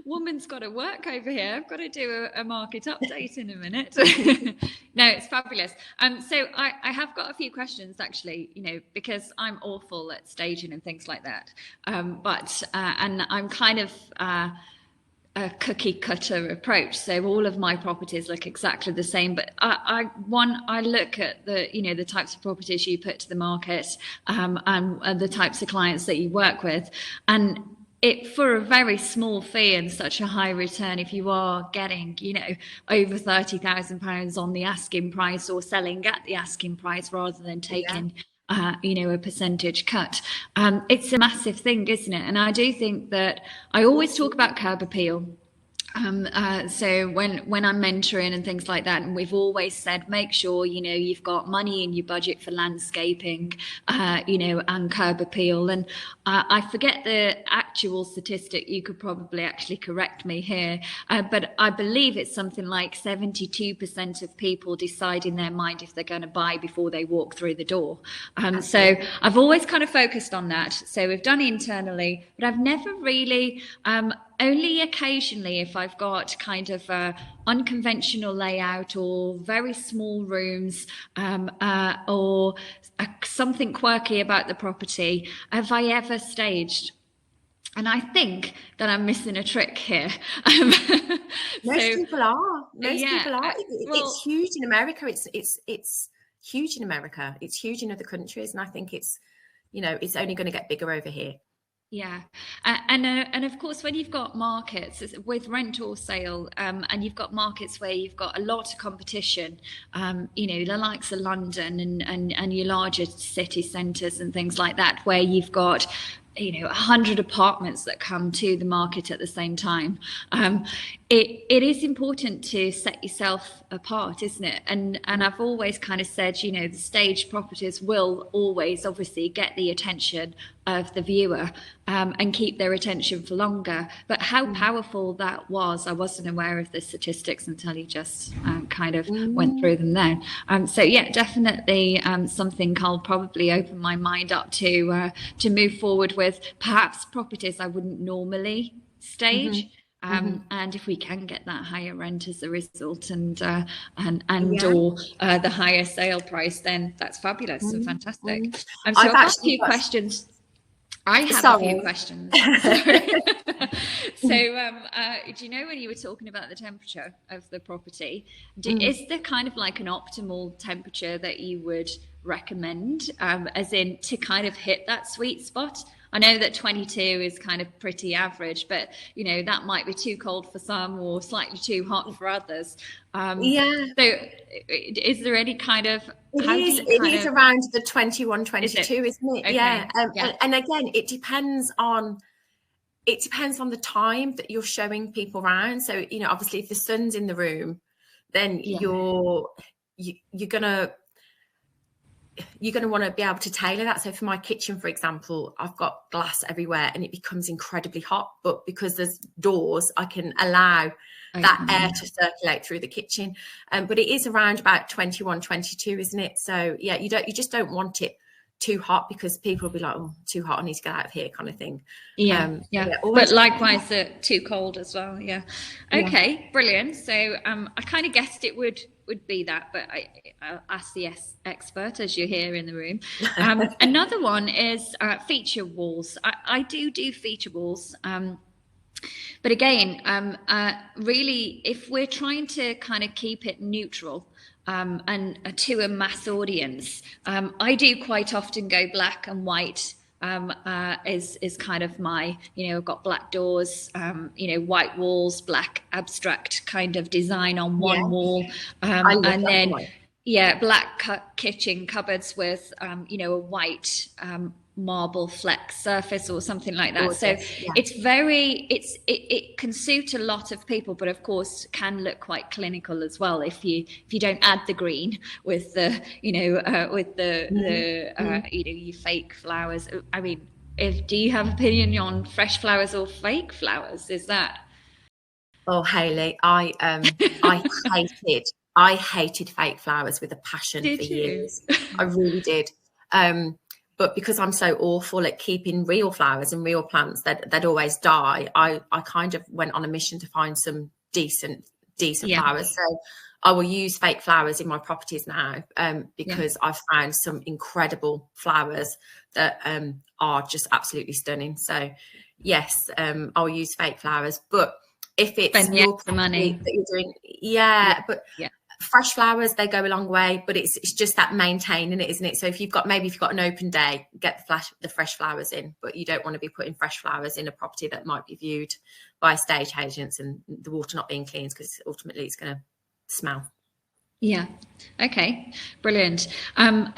Woman's got to work over here. I've got to do a market update in a minute. No, it's fabulous. So I have got a few questions, actually, because I'm awful at staging and things like that. And I'm kind of a cookie cutter approach. So all of my properties look exactly the same, but I look at the types of properties you put to the market, and the types of clients that you work with, and it for a very small fee and such a high return, if you are getting, you know, over £30,000 on the asking price or selling at the asking price rather than taking, you know, a percentage cut, it's a massive thing, isn't it? And I do think that I always talk about curb appeal. So when I'm mentoring and things like that, and we've always said, make sure, you know, you've got money in your budget for landscaping, you know, and curb appeal. And I forget the actual statistic. You could probably actually correct me here, but I believe it's something like 72% of people decide in their mind if they're going to buy before they walk through the door. So I've always kind of focused on that. So we've done internally, but I've never really, only occasionally if I've got kind of a unconventional layout or very small rooms, or something quirky about the property, have I ever staged. And I think that I'm missing a trick here. Most people are. People are. It's huge in America. It's huge in America. It's huge in other countries, and I think it's, you know, it's only going to get bigger over here. Yeah, and of course, when you've got markets with rent or sale, and you've got markets where you've got a lot of competition, you know, the likes of London and your larger city centres and things like that, where you've got, you know, 100 apartments that come to the market at the same time. It is important to set yourself apart, isn't it? And I've always kind of said, you know, the staged properties will always obviously get the attention of the viewer, and keep their attention for longer. But how powerful that was, I wasn't aware of the statistics until you just kind of went through them then. So yeah, definitely something I'll probably open my mind up to move forward with. Perhaps properties I wouldn't normally stage. And if we can get that higher rent as a result, and or the higher sale price, then that's fabulous and fantastic. So I've got a few questions. I have a few questions. So, do you know, when you were talking about the temperature of the property, is there kind of like an optimal temperature that you would recommend, as in to kind of hit that sweet spot? I know that 22 is kind of pretty average, but, you know, that might be too cold for some or slightly too hot for others. So is there any kind of... It is around the 21, 22, isn't it? Okay. Yeah. And again, it depends on the time that you're showing people around. So, you know, obviously if the sun's in the room, then you're gonna want to be able to tailor that. So for my kitchen, for example, I've got glass everywhere and it becomes incredibly hot, but because there's doors, I can allow that air to circulate through the kitchen. But it is around about 21, 22, isn't it? So yeah, you just don't want it too hot, because people will be like, oh, too hot, I need to get out of here, kind of thing. But likewise too cold as well. Okay, brilliant. So I kind of guessed it would be that, but I'll ask the expert as you're here in the room. Another one is feature walls. I do feature walls, but again, really, if we're trying to kind of keep it neutral, and to a mass audience, I do quite often go black and white. Is kind of my, you know, I've got black doors, you know, white walls, black abstract kind of design on one wall, and then black kitchen cupboards with you know, a white marble flex surface or something like that. So it's very, it can suit a lot of people, but of course can look quite clinical as well if you don't add the green with the, you know, with the you know, your fake flowers. I mean, do you have opinion on fresh flowers or fake flowers? Is that... Oh, Hayley, I hated fake flowers with a passion for years. I really did. But because I'm so awful at keeping real flowers and real plants that always die, I kind of went on a mission to find some decent flowers. So I will use fake flowers in my properties now, because I've found some incredible flowers that are just absolutely stunning. So yes, I'll use fake flowers. But if it's your property that you're doing, fresh flowers, they go a long way, but it's just that maintaining it, isn't it? So if you've got an open day, get the fresh flowers in, but you don't want to be putting fresh flowers in a property that might be viewed by estate agents and the water not being cleaned, because ultimately it's going to smell. Yeah. Okay. Brilliant. And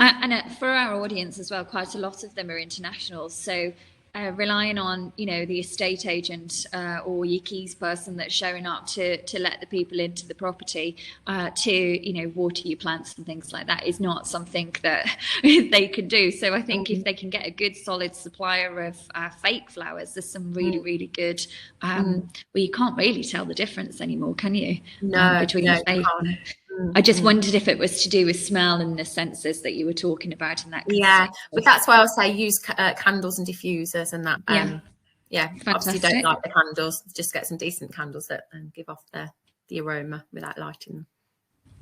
for our audience as well, quite a lot of them are internationals. So relying on, the estate agent or your keys person that's showing up to let the people into the property to, water your plants and things like that is not something that they can do. So I think if they can get a good solid supplier of fake flowers, there's some really, really good, well, you can't really tell the difference anymore, can you? Between the fake. I just wondered if it was to do with smell and the senses that you were talking about in that. Yeah, but that's why I'll say use candles and diffusers and that. Yeah, obviously don't light the candles. Just get some decent candles that give off the aroma without lighting them.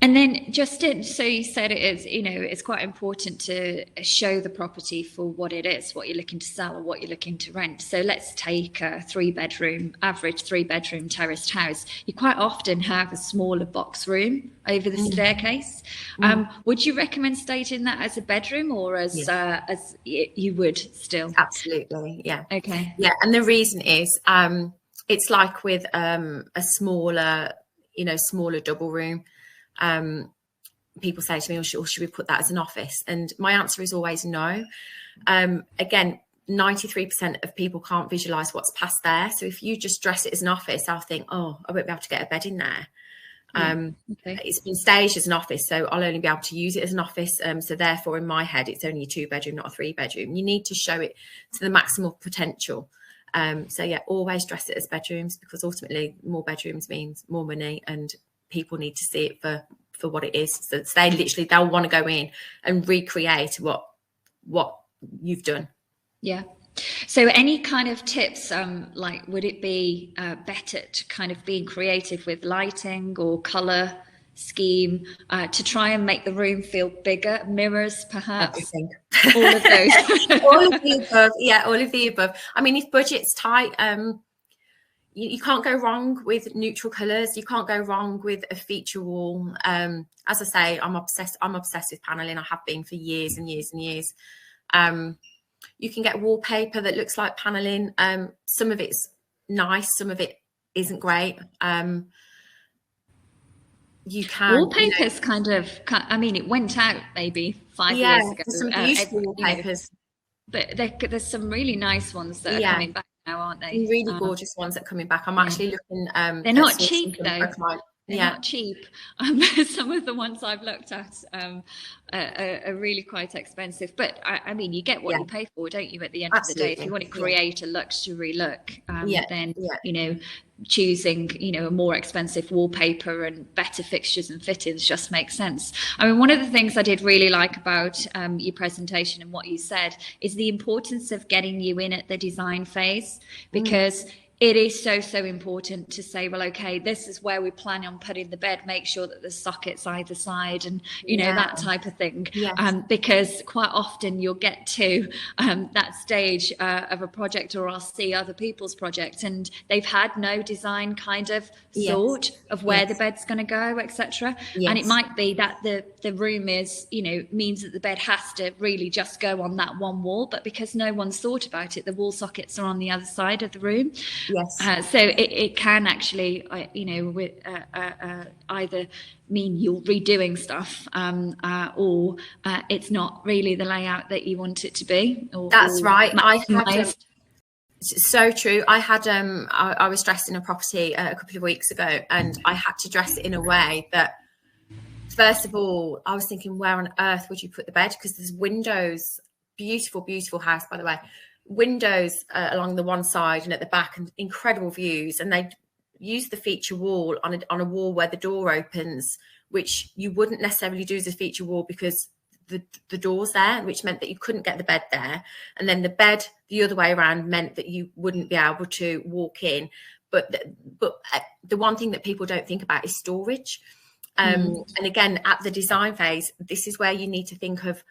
And then so you said it is, it's quite important to show the property for what it is, what you're looking to sell or what you're looking to rent. So let's take a average three bedroom terraced house. You quite often have a smaller box room over the staircase. Would you recommend staging that as a bedroom or as you would still? Absolutely. Yeah. Okay. Yeah. And the reason is, it's like with a smaller double room. People say to me, should we put that as an office? And my answer is always no. Again, 93% of people can't visualize what's past there. So if you just dress it as an office, I'll think, I won't be able to get a bed in there. It's been staged as an office, so I'll only be able to use it as an office. So therefore, in my head, it's only a 2-bedroom, not a 3-bedroom. You need to show it to the maximal potential. So yeah, always dress it as bedrooms, because ultimately more bedrooms means more money, and people need to see it for what it is. So they'll want to go in and recreate what you've done. Yeah. So any kind of tips, like would it be better to kind of being creative with lighting or colour scheme to try and make the room feel bigger? Mirrors, perhaps? Everything. All of those. All of the above. Yeah, all of the above. I mean, if budget's tight, you can't go wrong with neutral colours. You can't go wrong with a feature wall. As I say, I'm obsessed with paneling. I have been for years and years and years. You can get wallpaper that looks like paneling. Some of it's nice, some of it isn't great. You can wallpaper's kind of, I mean, it went out maybe 5 years ago. There's some beautiful wallpapers. But there's some really nice ones that are coming back now, aren't they? Really gorgeous ones that are coming back. I'm actually looking. They're not cheap though. They're not cheap. Some of the ones I've looked at are really quite expensive. But I mean, you get what you pay for, don't you? At the end of the day, if you want to create a luxury look, then choosing a more expensive wallpaper and better fixtures and fittings just makes sense. I mean, one of the things I did really like about your presentation and what you said is the importance of getting you in at the design phase, because it is so important to say, well, okay, this is where we plan on putting the bed. Make sure that there's sockets either side and, that type of thing. Yes. Because quite often you'll get to that stage of a project, or I'll see other people's projects and they've had no design kind of thought of where the bed's going to go, etc. And it might be that the room is, means that the bed has to really just go on that one wall. But because no one's thought about it, the wall sockets are on the other side of the room. Yes. So it can actually, either mean you're redoing stuff or it's not really the layout that you want it to be. That's right. So true. I had I was dressed in a property a couple of weeks ago, and I had to dress it in a way that, first of all, I was thinking, where on earth would you put the bed? Because there's windows. Beautiful house, by the way. Windows along the one side and at the back, and incredible views. And they use the feature wall on a wall where the door opens, which you wouldn't necessarily do as a feature wall because the door's there, which meant that you couldn't get the bed there. And then the bed the other way around meant that you wouldn't be able to walk in. But the one thing that people don't think about is storage. And again, at the design phase, this is where you need to think of,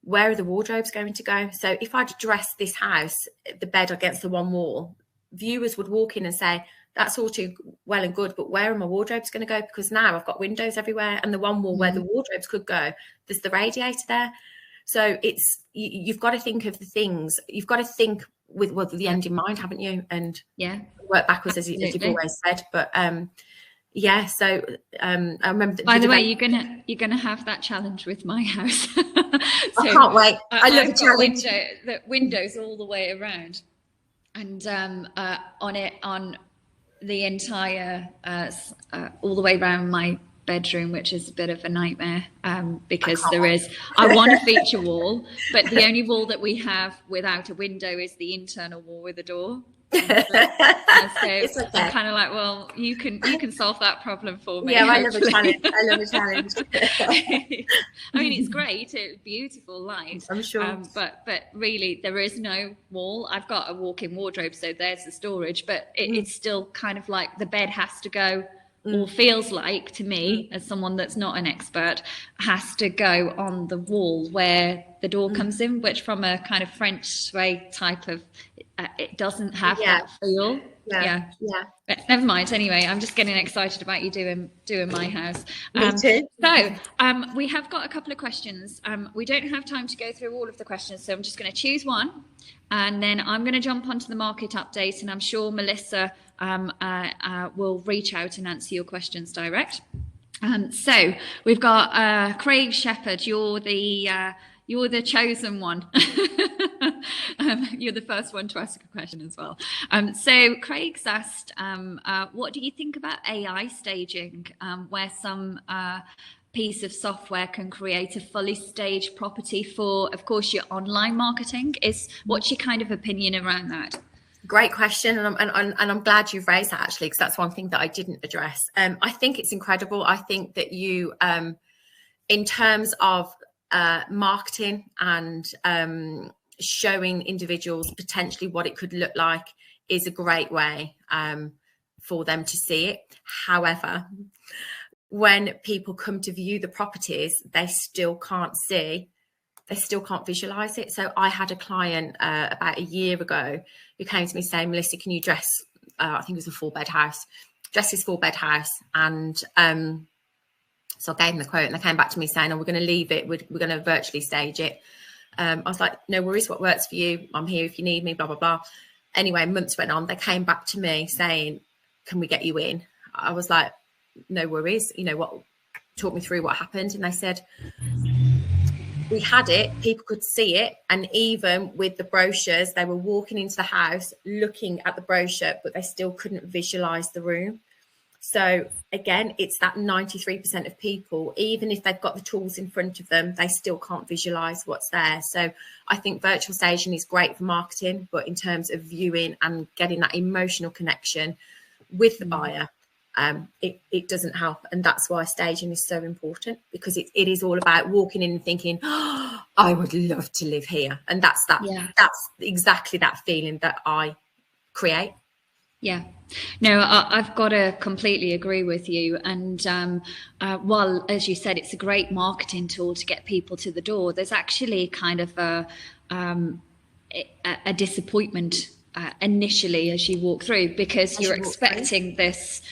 where are the wardrobes going to go? So if I'd dressed this house, the bed against the one wall, viewers would walk in and say, that's all too well and good, but where are my wardrobes going to go? Because now I've got windows everywhere, and the one wall where the wardrobes could go, there's the radiator there. So you've got to think of the things, you've got to think with the end in mind, haven't you? And work backwards, as you've always said. But so I remember. By the way, you're gonna have that challenge with my house. So, I can't wait. I love a challenge. The windows all the way around, and on the entire all the way around my bedroom, which is a bit of a nightmare because I want a feature wall, but the only wall that we have without a window is the internal wall with a door. So okay. I'm kind of like, well, you can solve that problem for me. I love a challenge. I mean, it's great, it's beautiful light, I'm sure, but really there is no wall. I've got a walk-in wardrobe, so there's the storage, but it's still kind of like the bed has to go, or feels like to me, as someone that's not an expert, has to go on the wall where the door comes in, which from a kind of French way type of, it doesn't have that feel. But never mind. Anyway, I'm just getting excited about you doing my house. Me too. So we have got a couple of questions. We don't have time to go through all of the questions, so I'm just going to choose one, and then I'm going to jump onto the market update, and I'm sure Melissa will reach out and answer your questions direct. So we've got Craig Shepherd. You're the chosen one. You're the first one to ask a question as well. So Craig's asked, what do you think about AI staging, where some piece of software can create a fully staged property for, of course, your online marketing? What's your kind of opinion around that? Great question, and I'm glad you've raised that, actually, because that's one thing that I didn't address. I think it's incredible. I think that you, in terms of marketing and showing individuals potentially what it could look like, is a great way for them to see it. However, when people come to view the properties, they still can't visualize it. So I had a client about a year ago who came to me saying, Melissa, can you dress, I think it was a 4-bed house, dress this 4-bed house. And so I gave them the quote, and they came back to me saying, we're going to leave it, we're going to virtually stage it. I was like, no worries, what works for you? I'm here if you need me, blah, blah, blah. Anyway, months went on. They came back to me saying, can we get you in? I was like, no worries. Talk me through what happened. And they said, we had it, people could see it, and even with the brochures, they were walking into the house looking at the brochure, but they still couldn't visualize the room. So again, it's that 93% of people, even if they've got the tools in front of them, they still can't visualize what's there. So I think virtual staging is great for marketing, but in terms of viewing and getting that emotional connection with the buyer, it doesn't help. And that's why staging is so important, because it is all about walking in and thinking, oh, I would love to live here. And that's exactly that feeling that I create. Yeah, no, I've got to completely agree with you. And while, as you said, it's a great marketing tool to get people to the door, there's actually kind of a disappointment initially as you walk through, because you're expecting this,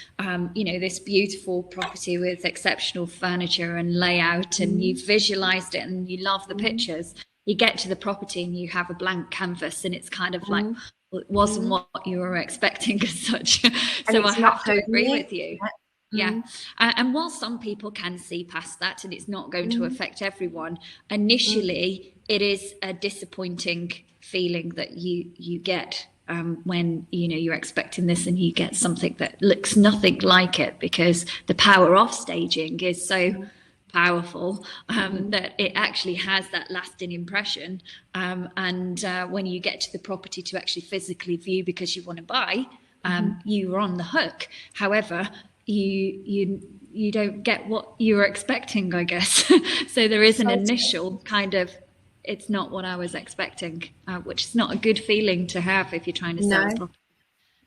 this beautiful property with exceptional furniture and layout, and you've visualized it and you love the pictures. You get to the property and you have a blank canvas, and it's kind of like, it wasn't what you were expecting as such. So I have to agree with you. Yeah. And while some people can see past that and it's not going to affect everyone, initially it is a disappointing feeling that you get when you're expecting this and you get something that looks nothing like it, because the power of staging is so powerful that it actually has that lasting impression, and when you get to the property to actually physically view because you want to buy, you are on the hook. However, you don't get what you were expecting, I guess. So there is an initial kind of, it's not what I was expecting, which is not a good feeling to have if you're trying to sell a property.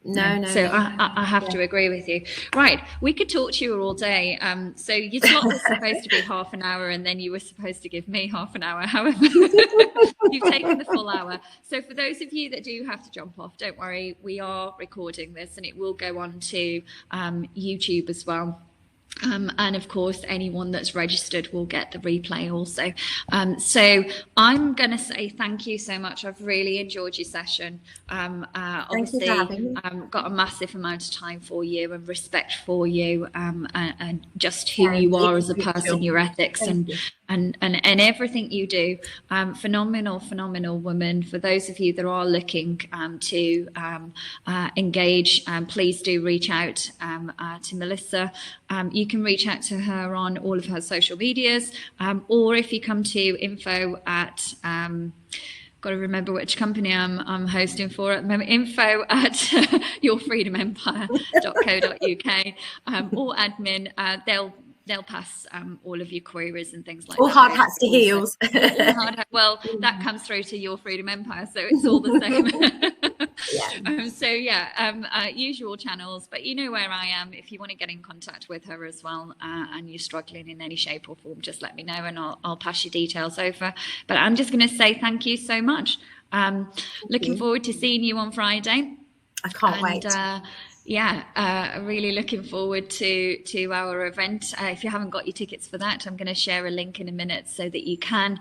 No. So I have to agree with you. Right, we could talk to you all day. So your slot was supposed to be half an hour, and then you were supposed to give me half an hour. However, you've taken the full hour. So for those of you that do have to jump off, don't worry. We are recording this, and it will go on to YouTube as well. And of course, anyone that's registered will get the replay also. So I'm going to say thank you so much. I've really enjoyed your session. Obviously, got a massive amount of time for you and respect for you, and just who you are as a person, your ethics, and everything you do. Phenomenal woman. For those of you that are looking to engage, please do reach out to Melissa. You can reach out to her on all of her social medias, or if you come to info at got to remember which company I'm hosting for at the moment, info at yourfreedomempire.co.uk, or admin. They'll pass all of your queries and things like that. All hard hats to heels. Well, that comes through to Your Freedom Empire, so it's all the same. Usual channels, but you know where I am. If you want to get in contact with her as well, and you're struggling in any shape or form, just let me know, and I'll pass your details over. But I'm just going to say thank you so much. Looking forward to seeing you on Friday. I can't wait. Really looking forward to our event. If you haven't got your tickets for that, I'm going to share a link in a minute so that you can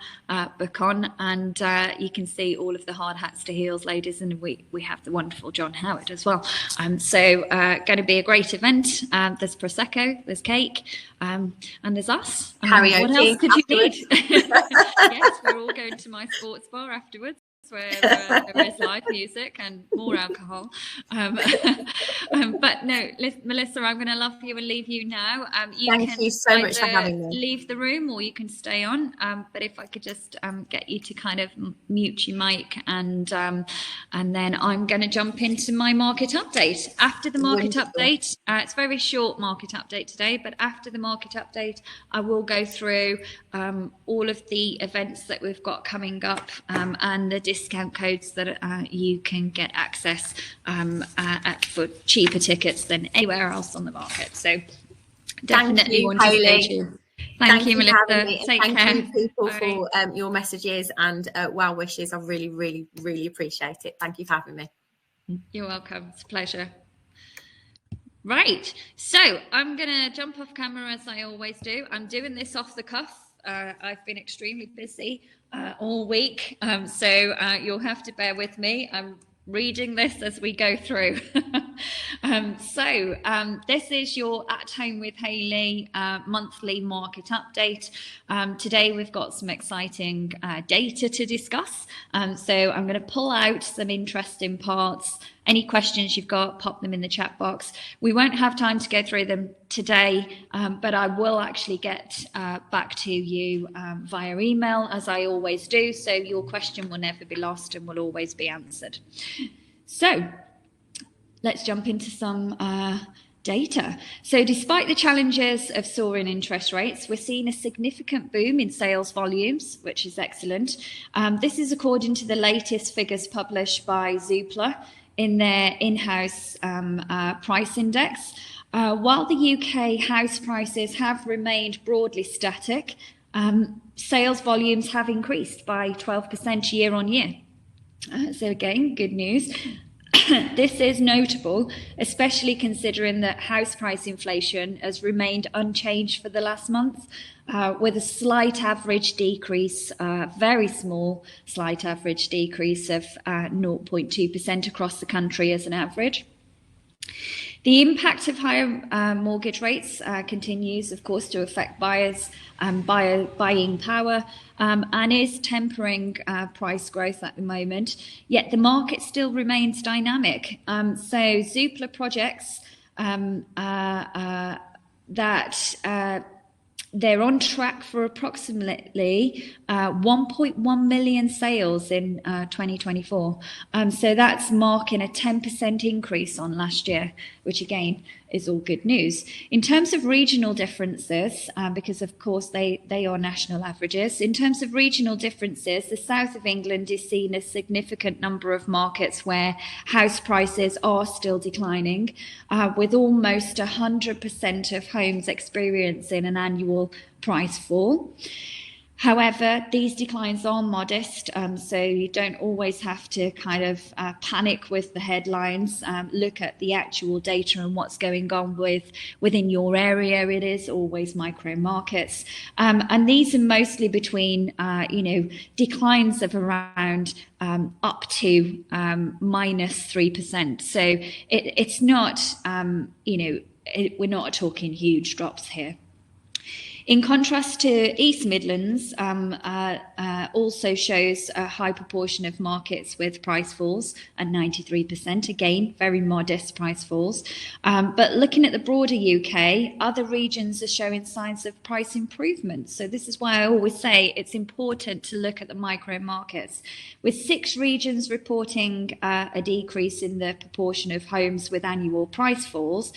book on, and you can see all of the hard hats to heels ladies, and we have the wonderful John Howard as well. Going to be a great event. There's Prosecco, there's cake, and there's us. Karaoke. What else could afterwards. You need? Yes, we're all going to my sports bar afterwards, where there is live music and more alcohol. But no, Melissa, I'm going to love you and leave you now. Thank you so much for having me. Leave the room, or you can stay on. But if I could just get you to kind of mute your mic, and then I'm going to jump into my market update. After the market update, it's a very short market update today, but after the market update, I will go through all of the events that we've got coming up, and the discount codes that you can get access for cheaper tickets than anywhere else on the market. So definitely want to stay tuned. Thank you, Melissa. Take care. Thank you, people, for your messages and well wishes. I really, really, really appreciate it. Thank you for having me. You're welcome. It's a pleasure. Right. So I'm going to jump off camera as I always do. I'm doing this off the cuff. I've been extremely busy all week, so you'll have to bear with me. I'm reading this as we go through. This is your At Home with Hayley monthly market update. Today we've got some exciting data to discuss. So I'm going to pull out some interesting parts. Any questions you've got, pop them in the chat box. We won't have time to go through them today, but I will actually get back to you via email, as I always do. So your question will never be lost and will always be answered. So let's jump into some data. So despite the challenges of soaring interest rates, we're seeing a significant boom in sales volumes, which is excellent. This is according to the latest figures published by Zoopla in their in-house price index. While the UK house prices have remained broadly static, sales volumes have increased by 12% year on year. So again, good news. This is notable, especially considering that house price inflation has remained unchanged for the last month, with a slight average decrease, very small slight average decrease of 0.2% across the country as an average. The impact of higher mortgage rates continues, of course, to affect buyers and buying power, and is tempering price growth at the moment. Yet the market still remains dynamic. So Zoopla projects that they're on track for approximately 1.1 million sales in 2024. So that's marking a 10% increase on last year, which again is all good news. In terms of regional differences, because of course they are national averages, in terms of regional differences, the south of England is seen a significant number of markets where house prices are still declining, with almost 100% of homes experiencing an annual price fall. However, these declines are modest, so you don't always have to kind of panic with the headlines. Look at the actual data and what's going on within your area. It is always micro markets, and these are mostly between declines of around up to -3%. So it's not we're not talking huge drops here. In contrast to East Midlands, also shows a high proportion of markets with price falls at 93%. Again, very modest price falls. But looking at the broader UK, other regions are showing signs of price improvement. So this is why I always say it's important to look at the micro markets. With 6 regions reporting a decrease in the proportion of homes with annual price falls,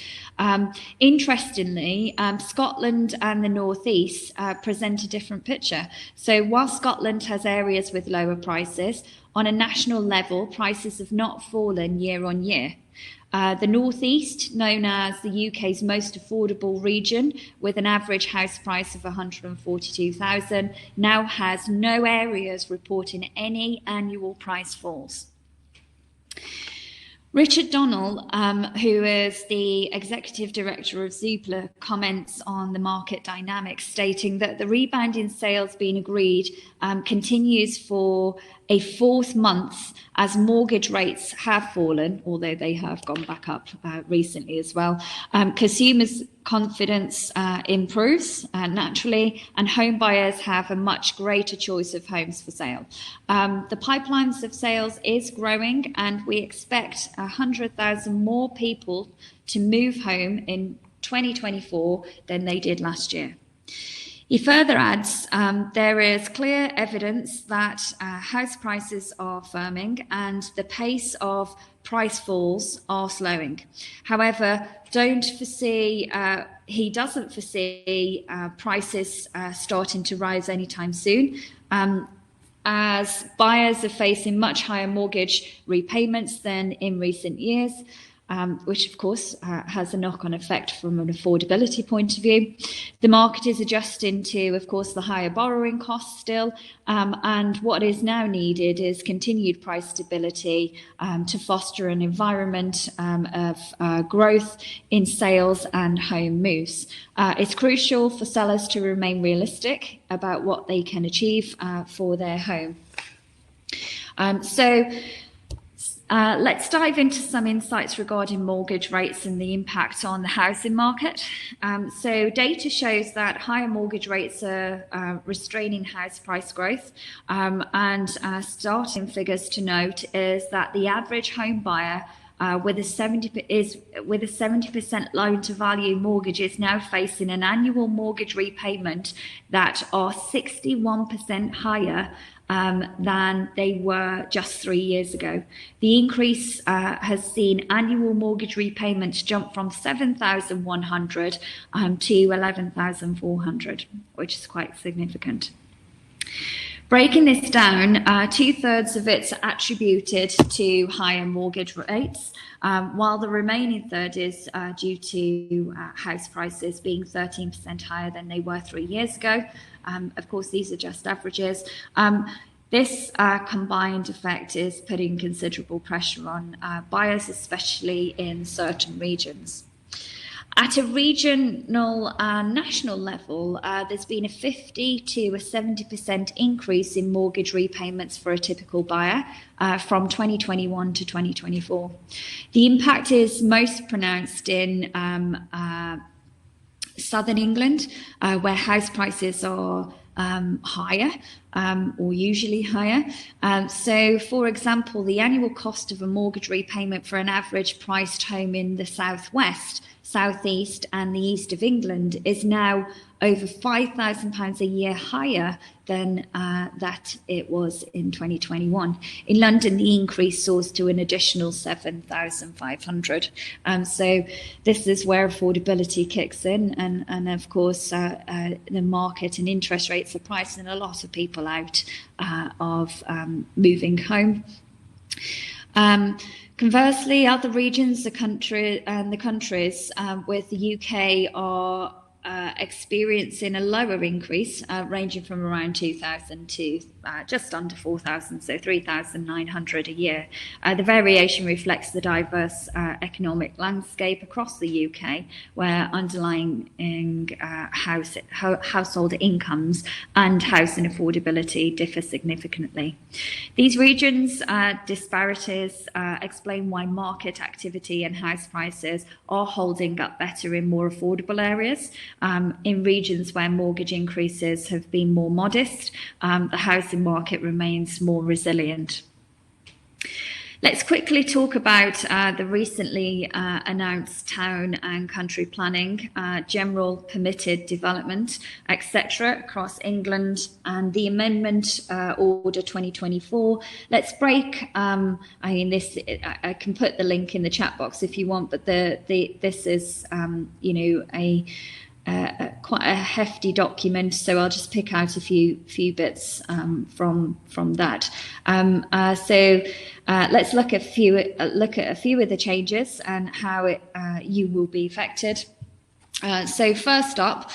interestingly, Scotland and the North East present a different picture. So while Scotland has areas with lower prices, on a national level, prices have not fallen year on year. The North East, known as the UK's most affordable region, with an average house price of 142,000, now has no areas reporting any annual price falls. Richard Donnell, who is the executive director of Zoopla, comments on the market dynamics, stating that the rebound in sales being agreed continues for a 4th month as mortgage rates have fallen, although they have gone back up recently as well. Consumers' confidence improves naturally, and home buyers have a much greater choice of homes for sale. The pipelines of sales is growing, and we expect 100,000 more people to move home in 2024 than they did last year. He further adds, there is clear evidence that house prices are firming and the pace of price falls are slowing. However, he doesn't foresee prices starting to rise anytime soon, as buyers are facing much higher mortgage repayments than in recent years. Which of course has a knock-on effect from an affordability point of view. The market is adjusting to, of course, the higher borrowing costs still, and what is now needed is continued price stability to foster an environment of growth in sales and home moves. It's crucial for sellers to remain realistic about what they can achieve for their home. Let's dive into some insights regarding mortgage rates and the impact on the housing market. So data shows that higher mortgage rates are restraining house price growth, and starting figures to note is that the average home buyer with a 70% loan to value mortgage is now facing an annual mortgage repayment that are 61% higher than they were just 3 years ago. The increase has seen annual mortgage repayments jump from 7,100 to 11,400, which is quite significant. Breaking this down, 2/3 of it's attributed to higher mortgage rates, while the remaining third is due to house prices being 13% higher than they were 3 years ago. Of course, these are just averages. This combined effect is putting considerable pressure on buyers, especially in certain regions. At a regional and national level, there's been a 50 to a 70% increase in mortgage repayments for a typical buyer from 2021 to 2024. The impact is most pronounced in southern England, where house prices are higher or usually higher. So, for example, the annual cost of a mortgage repayment for an average priced home in the southwest, southeast and the east of England is now over £5,000 a year higher than that it was in 2021. In London, the increase soars to an additional 7,500. So this is where affordability kicks in, and of course the market and interest rates are pricing a lot of people out of moving home. Conversely, other regions, the countries with the UK are experiencing a lower increase, ranging from around 2,000 to just under 4,000, so 3,900 a year. The variation reflects the diverse economic landscape across the UK, where underlying household incomes and housing affordability differ significantly. These regions' disparities explain why market activity and house prices are holding up better in more affordable areas. In regions where mortgage increases have been more modest, the housing market remains more resilient. Let's quickly talk about the recently announced town and country planning, general permitted development, etc. across England, and the Amendment Order 2024. Let's break. I can put the link in the chat box if you want, but this is quite a hefty document, so I'll just pick out a few bits from that. Let's look at a few of the changes and how you will be affected. So first up,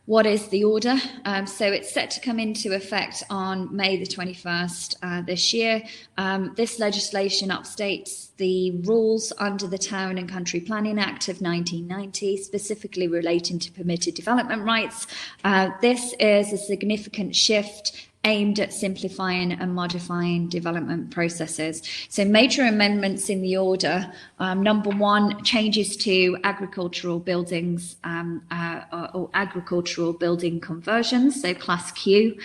what is the order? So it's set to come into effect on May the 21st this year. This legislation updates the rules under the Town and Country Planning Act of 1990, specifically relating to permitted development rights. This is a significant shift aimed at simplifying and modifying development processes. So major amendments in the order. Number one, changes to agricultural buildings or agricultural building conversions, so Class Q.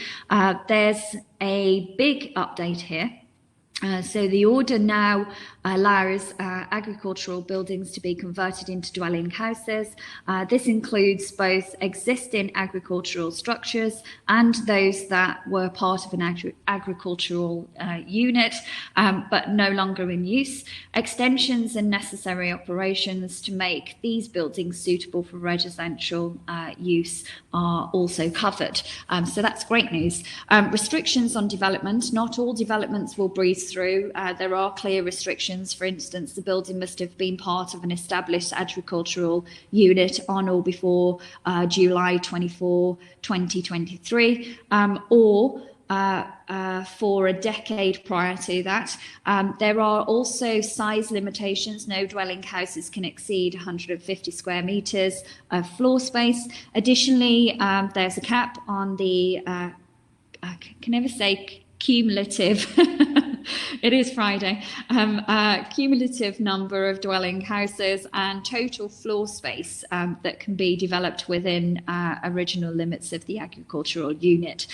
There's a big update here. So the order now allows agricultural buildings to be converted into dwelling houses. This includes both existing agricultural structures and those that were part of an agricultural unit, but no longer in use. Extensions and necessary operations to make these buildings suitable for residential use are also covered. So that's great news. Restrictions on development. Not all developments will breeze through. There are clear restrictions. For instance, the building must have been part of an established agricultural unit on or before July 24, 2023, or for a decade prior to that. There are also size limitations. No dwelling houses can exceed 150 square metres of floor space. Additionally, there's a cap on the, I can never say cumulative, it is Friday, cumulative number of dwelling houses and total floor space that can be developed within original limits of the agricultural unit.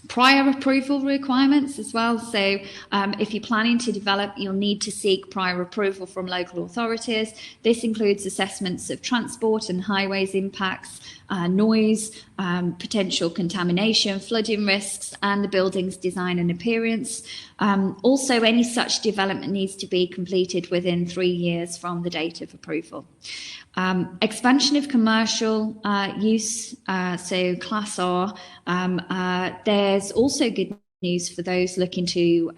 Prior approval requirements as well. So if you're planning to develop, you'll need to seek prior approval from local authorities. This includes assessments of transport and highways impacts, noise, potential contamination, flooding risks, and the building's design and appearance. Also, any such development needs to be completed within 3 years from the date of approval. Expansion of commercial use, so Class R. There's also good news for those looking to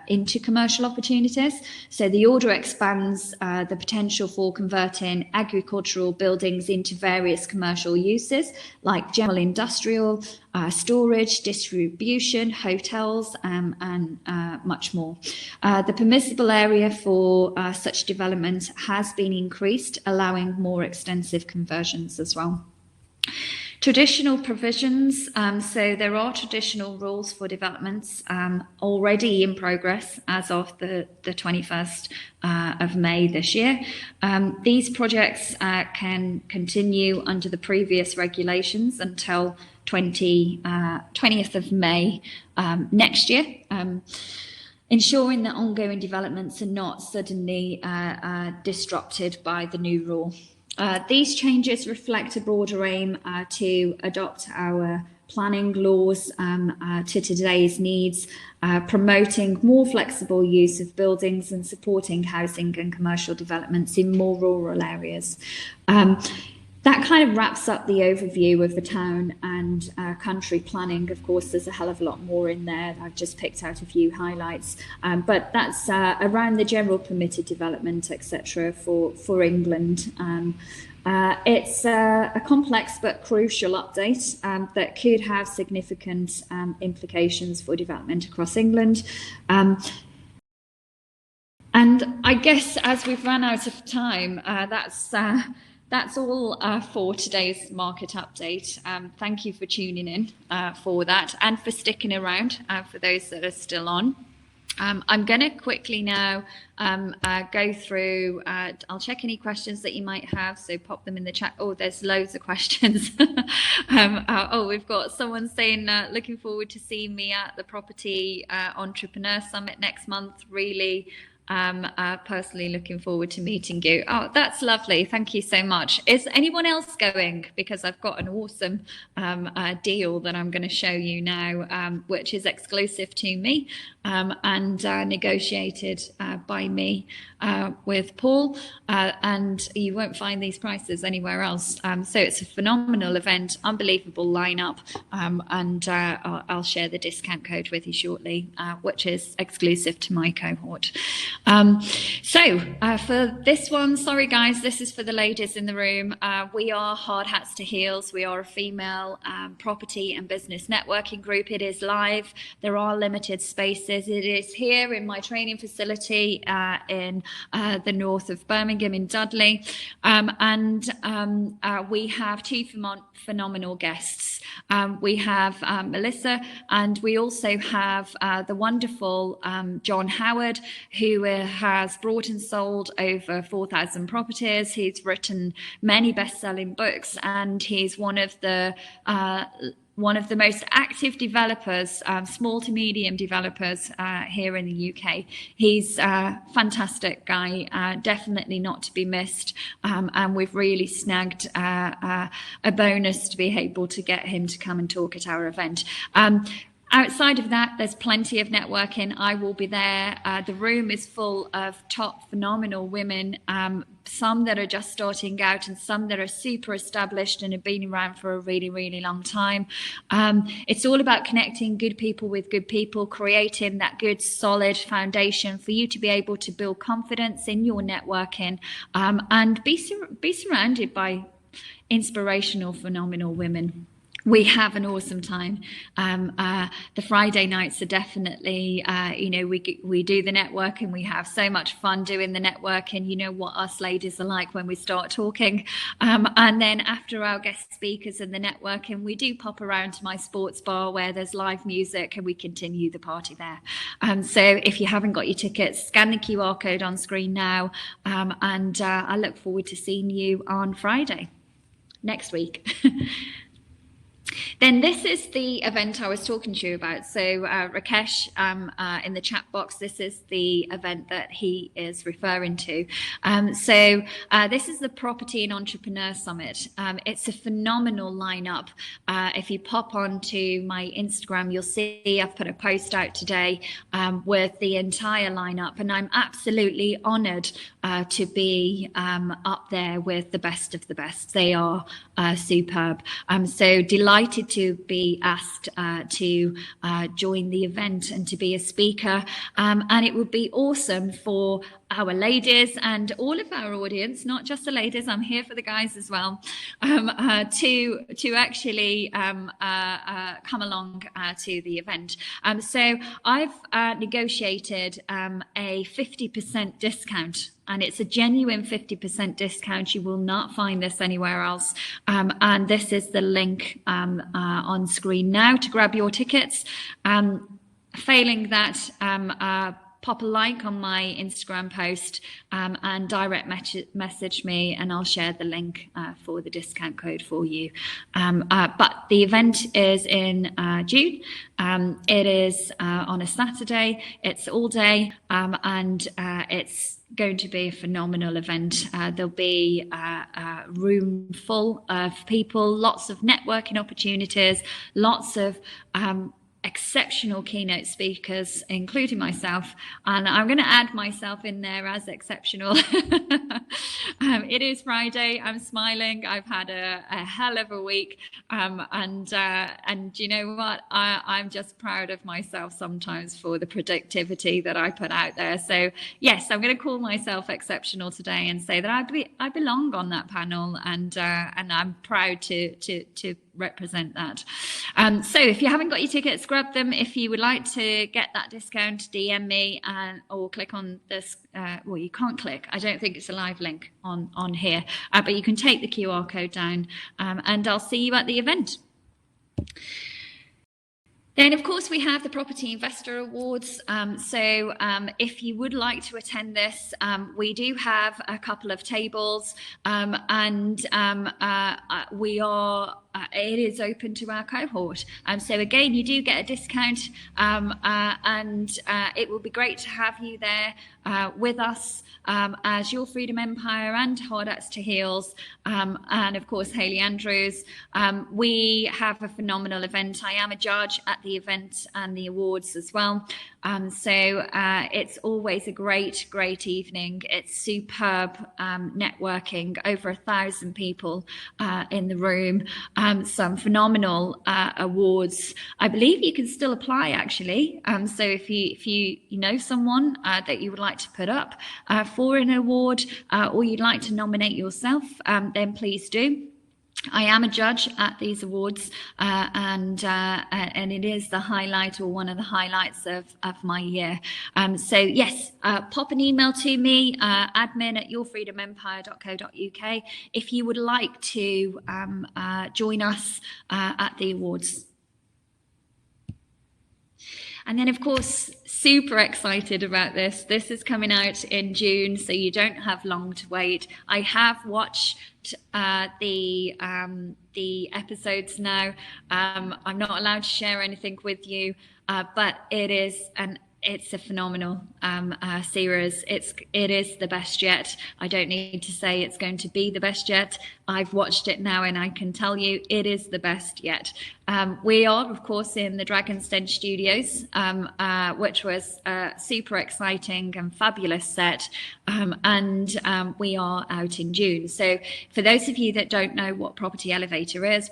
into commercial opportunities. So the order expands the potential for converting agricultural buildings into various commercial uses like general industrial, storage, distribution, hotels, and much more. The permissible area for such development has been increased, allowing more extensive conversions as well. Traditional provisions, so there are traditional rules for developments already in progress as of the 21st of May this year. These projects can continue under the previous regulations until 20th of May next year, ensuring that ongoing developments are not suddenly disrupted by the new rule. These changes reflect a broader aim to adopt our planning laws to today's needs, promoting more flexible use of buildings and supporting housing and commercial developments in more rural areas. That kind of wraps up the overview of the town and country planning. Of course, there's a hell of a lot more in there. I've just picked out a few highlights, but that's around the general permitted development, etc. for England. It's a complex but crucial update that could have significant implications for development across England. And I guess as we've run out of time, that's all for today's market update. Thank you for tuning in for that and for sticking around for those that are still on. I'm going to quickly now go through, I'll check any questions that you might have, so pop them in the chat. Oh, there's loads of questions. We've got someone saying, looking forward to seeing me at the Property Entrepreneur Summit next month. Really personally looking forward to meeting you. Oh, that's lovely. Thank you so much. Is anyone else going? Because I've got an awesome deal that I'm going to show you now, which is exclusive to me and negotiated by me with Paul, and you won't find these prices anywhere else. So it's a phenomenal event, unbelievable lineup, and I'll share the discount code with you shortly, which is exclusive to my cohort. For this one, sorry guys, this is for the ladies in the room. We are Hard Hats to Heels. We are a female property and business networking group. It is live. There are limited spaces. It is here in my training facility in the north of Birmingham in Dudley. We have two phenomenal guests. We have Melissa, and we also have the wonderful John Howard, who has brought and sold over 4,000 properties. He's written many best-selling books, and he's one of the most active developers, small to medium developers here in the UK. He's a fantastic guy, definitely not to be missed, and we've really snagged a bonus to be able to get him to come and talk at our event. Outside of that, there's plenty of networking. I will be there. The room is full of top phenomenal women, some that are just starting out and some that are super established and have been around for a really, really long time. It's all about connecting good people with good people, creating that good, solid foundation for you to be able to build confidence in your networking, and be surrounded by inspirational, phenomenal women. We have an awesome time. The Friday nights are definitely, we do the networking. We have so much fun doing the networking. You know what us ladies are like when we start talking. And then after our guest speakers and the networking, we do pop around to my sports bar where there's live music and we continue the party there. So if you haven't got your tickets, scan the QR code on screen now. And I look forward to seeing you on Friday next week. Then this is the event I was talking to you about. So Rakesh, in the chat box, this is the event that he is referring to. This is the Property and Entrepreneur Summit. It's a phenomenal lineup. If you pop onto my Instagram, you'll see I've put a post out today with the entire lineup, and I'm absolutely honoured to be up there with the best of the best. They are superb. I'm so delighted to be asked to join the event and to be a speaker, and it would be awesome for our ladies and all of our audience, not just the ladies, I'm here for the guys as well, to actually come along to the event. So I've negotiated a 50% discount, and it's a genuine 50% discount. You will not find this anywhere else. And this is the link on screen now to grab your tickets. Failing that, pop a like on my Instagram post and direct message me, and I'll share the link for the discount code for you. But the event is in June. It is on a Saturday. It's all day, and it's going to be a phenomenal event. There'll be a room full of people, lots of networking opportunities, lots of exceptional keynote speakers, including myself, and I'm going to add myself in there as exceptional. It is Friday. I'm smiling. I've had a hell of a week, and you know what? I'm just proud of myself sometimes for the productivity that I put out there. So yes, I'm going to call myself exceptional today and say that I belong on that panel, and I'm proud to represent that. So if you haven't got your tickets, grab them. If you would like to get that discount, DM me or click on this. Well, you can't click. I don't think it's a live link on here, but you can take the QR code down, and I'll see you at the event. Then, of course, we have the Property Investor Awards. So if you would like to attend this, we do have a couple of tables, and we are it is open to our cohort. So again, you do get a discount, and it will be great to have you there with us as Your Freedom Empire and Hard Hats to Heels, and of course Hayley Andrews. We have a phenomenal event. I am a judge at the event and the awards as well. So it's always a great evening. It's superb networking, over 1,000 people in the room, some phenomenal awards. I believe you can still apply, actually. So if you know someone that you would like to put up for an award, or you'd like to nominate yourself, then please do. I am a judge at these awards, and it is the highlight, or one of the highlights of my year. So yes, pop an email to me, admin@yourfreedomempire.co.uk, if you would like to join us at the awards. And then, of course, super excited about this. This is coming out in June, so you don't have long to wait. I have watched the episodes now. I'm not allowed to share anything with you, but it's a phenomenal series. It is the best yet. I don't need to say it's going to be the best yet. I've watched it now, and I can tell you it is the best yet. We are, of course, in the Dragon's Den Studios, which was a super exciting and fabulous set, and we are out in June. So for those of you that don't know what Property Elevator is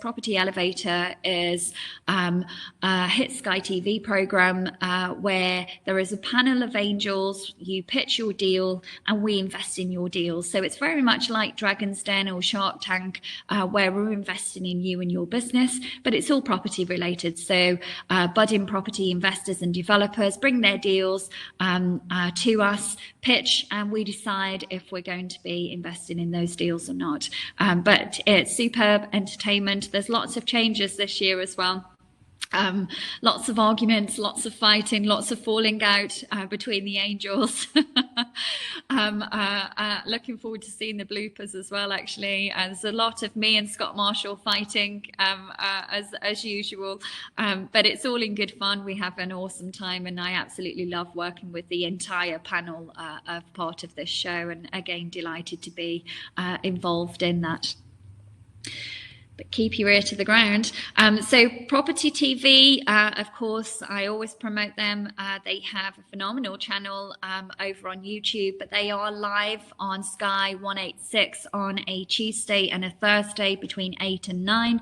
a hit Sky TV program where there is a panel of angels. You pitch your deal, and we invest in your deal. So it's very much like Dragon's Den or Shark Tank, where we're investing in you and your business, but it's all property related. So budding property investors and developers bring their deals to us, pitch, and we decide if we're going to be investing in those deals or not. But it's superb entertainment. There's lots of changes this year as well. Lots of arguments, lots of fighting, lots of falling out between the angels. Looking forward to seeing the bloopers as well, actually. There's a lot of me and Scott Marshall fighting as usual, but it's all in good fun. We have an awesome time, and I absolutely love working with the entire panel of part of this show, and again, delighted to be involved in that. But keep your ear to the ground. So Property TV, of course, I always promote them. They have a phenomenal channel over on YouTube, but they are live on Sky 186 on a Tuesday and a Thursday between 8 and 9.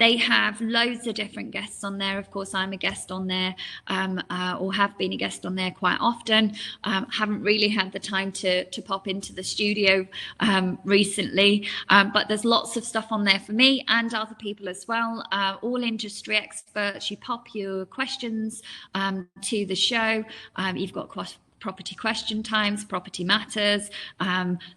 They have loads of different guests on there. Of course, I'm a guest on there, or have been a guest on there quite often. Haven't really had the time to pop into the studio recently, but there's lots of stuff on there for me and other people as well, all industry experts. You pop your questions to the show. You've got property question times, property matters,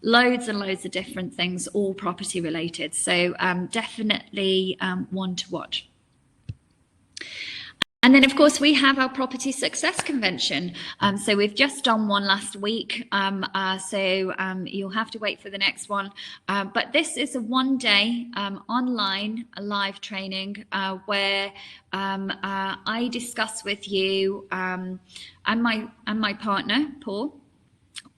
loads and loads of different things, all property related. So definitely one to watch. And And then, of course, we have our Property Success Convention. So we've just done one last week. So you'll have to wait for the next one. But this is a one-day online live training where I discuss with you and my partner, Paul,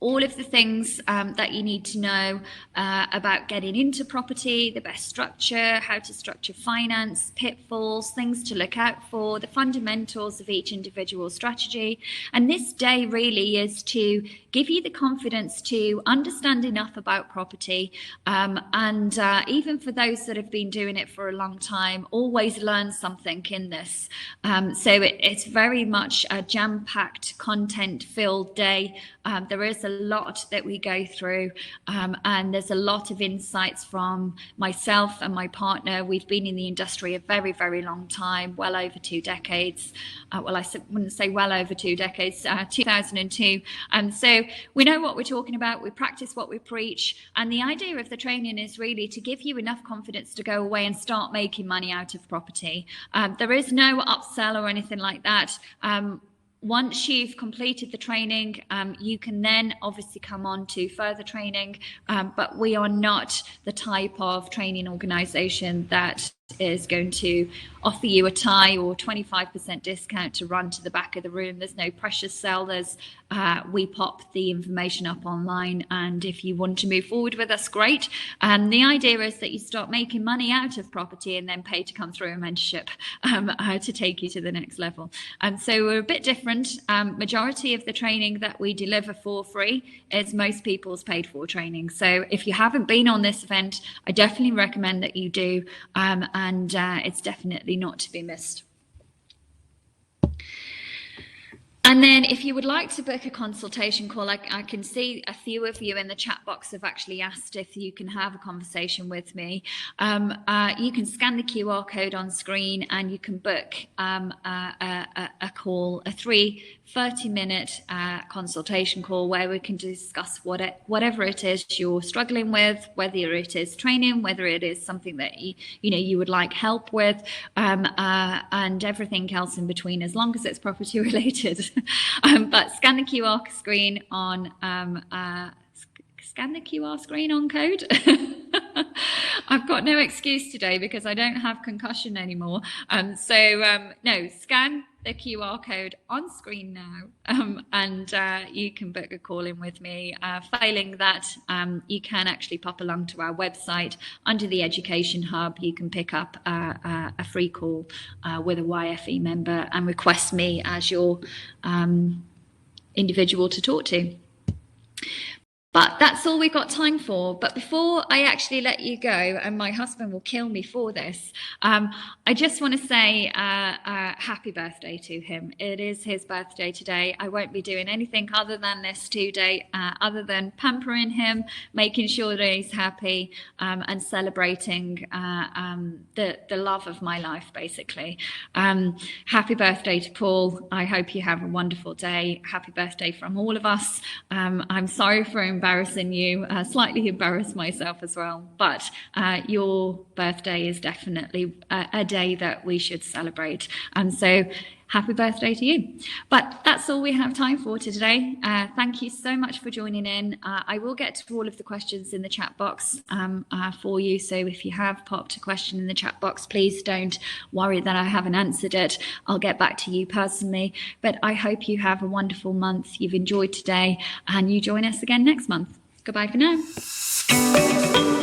all of the things that you need to know about getting into property, the best structure, how to structure finance, pitfalls, things to look out for, the fundamentals of each individual strategy. And this day really is to give you the confidence to understand enough about property. And even for those that have been doing it for a long time, always learn something in this. So it's very much a jam-packed, content-filled day. There is a lot that we go through, and there's a lot of insights from myself and my partner. We've been in the industry a very, very long time, well over 2 decades. Well, I wouldn't say well over 2 decades, 2002. So we know what we're talking about. We practice what we preach. And the idea of the training is really to give you enough confidence to go away and start making money out of property. There is no upsell or anything like that. Once you've completed the training, you can then obviously come on to further training, but we are not the type of training organisation that is going to offer you a tie or 25% discount to run to the back of the room. There's no precious sell. We pop the information up online, and if you want to move forward with us, great. The idea is that you start making money out of property and then pay to come through a mentorship to take you to the next level. So we're a bit different. Majority of the training that we deliver for free is most people's paid for training. So if you haven't been on this event, I definitely recommend that you do. And it's definitely not to be missed. And then if you would like to book a consultation call, I can see a few of you in the chat box have actually asked if you can have a conversation with me. You can scan the QR code on screen and you can book a call, a 30-minute consultation call where we can discuss whatever it is you're struggling with, whether it is training, whether it is something that you would like help with, and everything else in between, as long as it's property related. But scan the QR screen on code. I've got no excuse today because I don't have concussion anymore. No, scan the QR code on screen now, and you can book a call in with me. Failing that, you can actually pop along to our website under the Education Hub. You can pick up a free call with a YFE member and request me as your individual to talk to. But that's all we've got time for. But before I actually let you go, and my husband will kill me for this, I just want to say happy birthday to him. It is his birthday today. I won't be doing anything other than this today, other than pampering him, making sure that he's happy, and celebrating the love of my life, basically. Happy birthday to Paul. I hope you have a wonderful day. Happy birthday from all of us. I'm sorry for embarrassing you, slightly embarrassed myself as well, but your birthday is definitely a day that we should celebrate, and so happy birthday to you. But that's all we have time for today. Thank you so much for joining in. I will get to all of the questions in the chat box for you, so if you have popped a question in the chat box, please don't worry that I haven't answered it. I'll get back to you personally, but I hope you have a wonderful month. You've enjoyed today, and you join us again next month. Goodbye for now.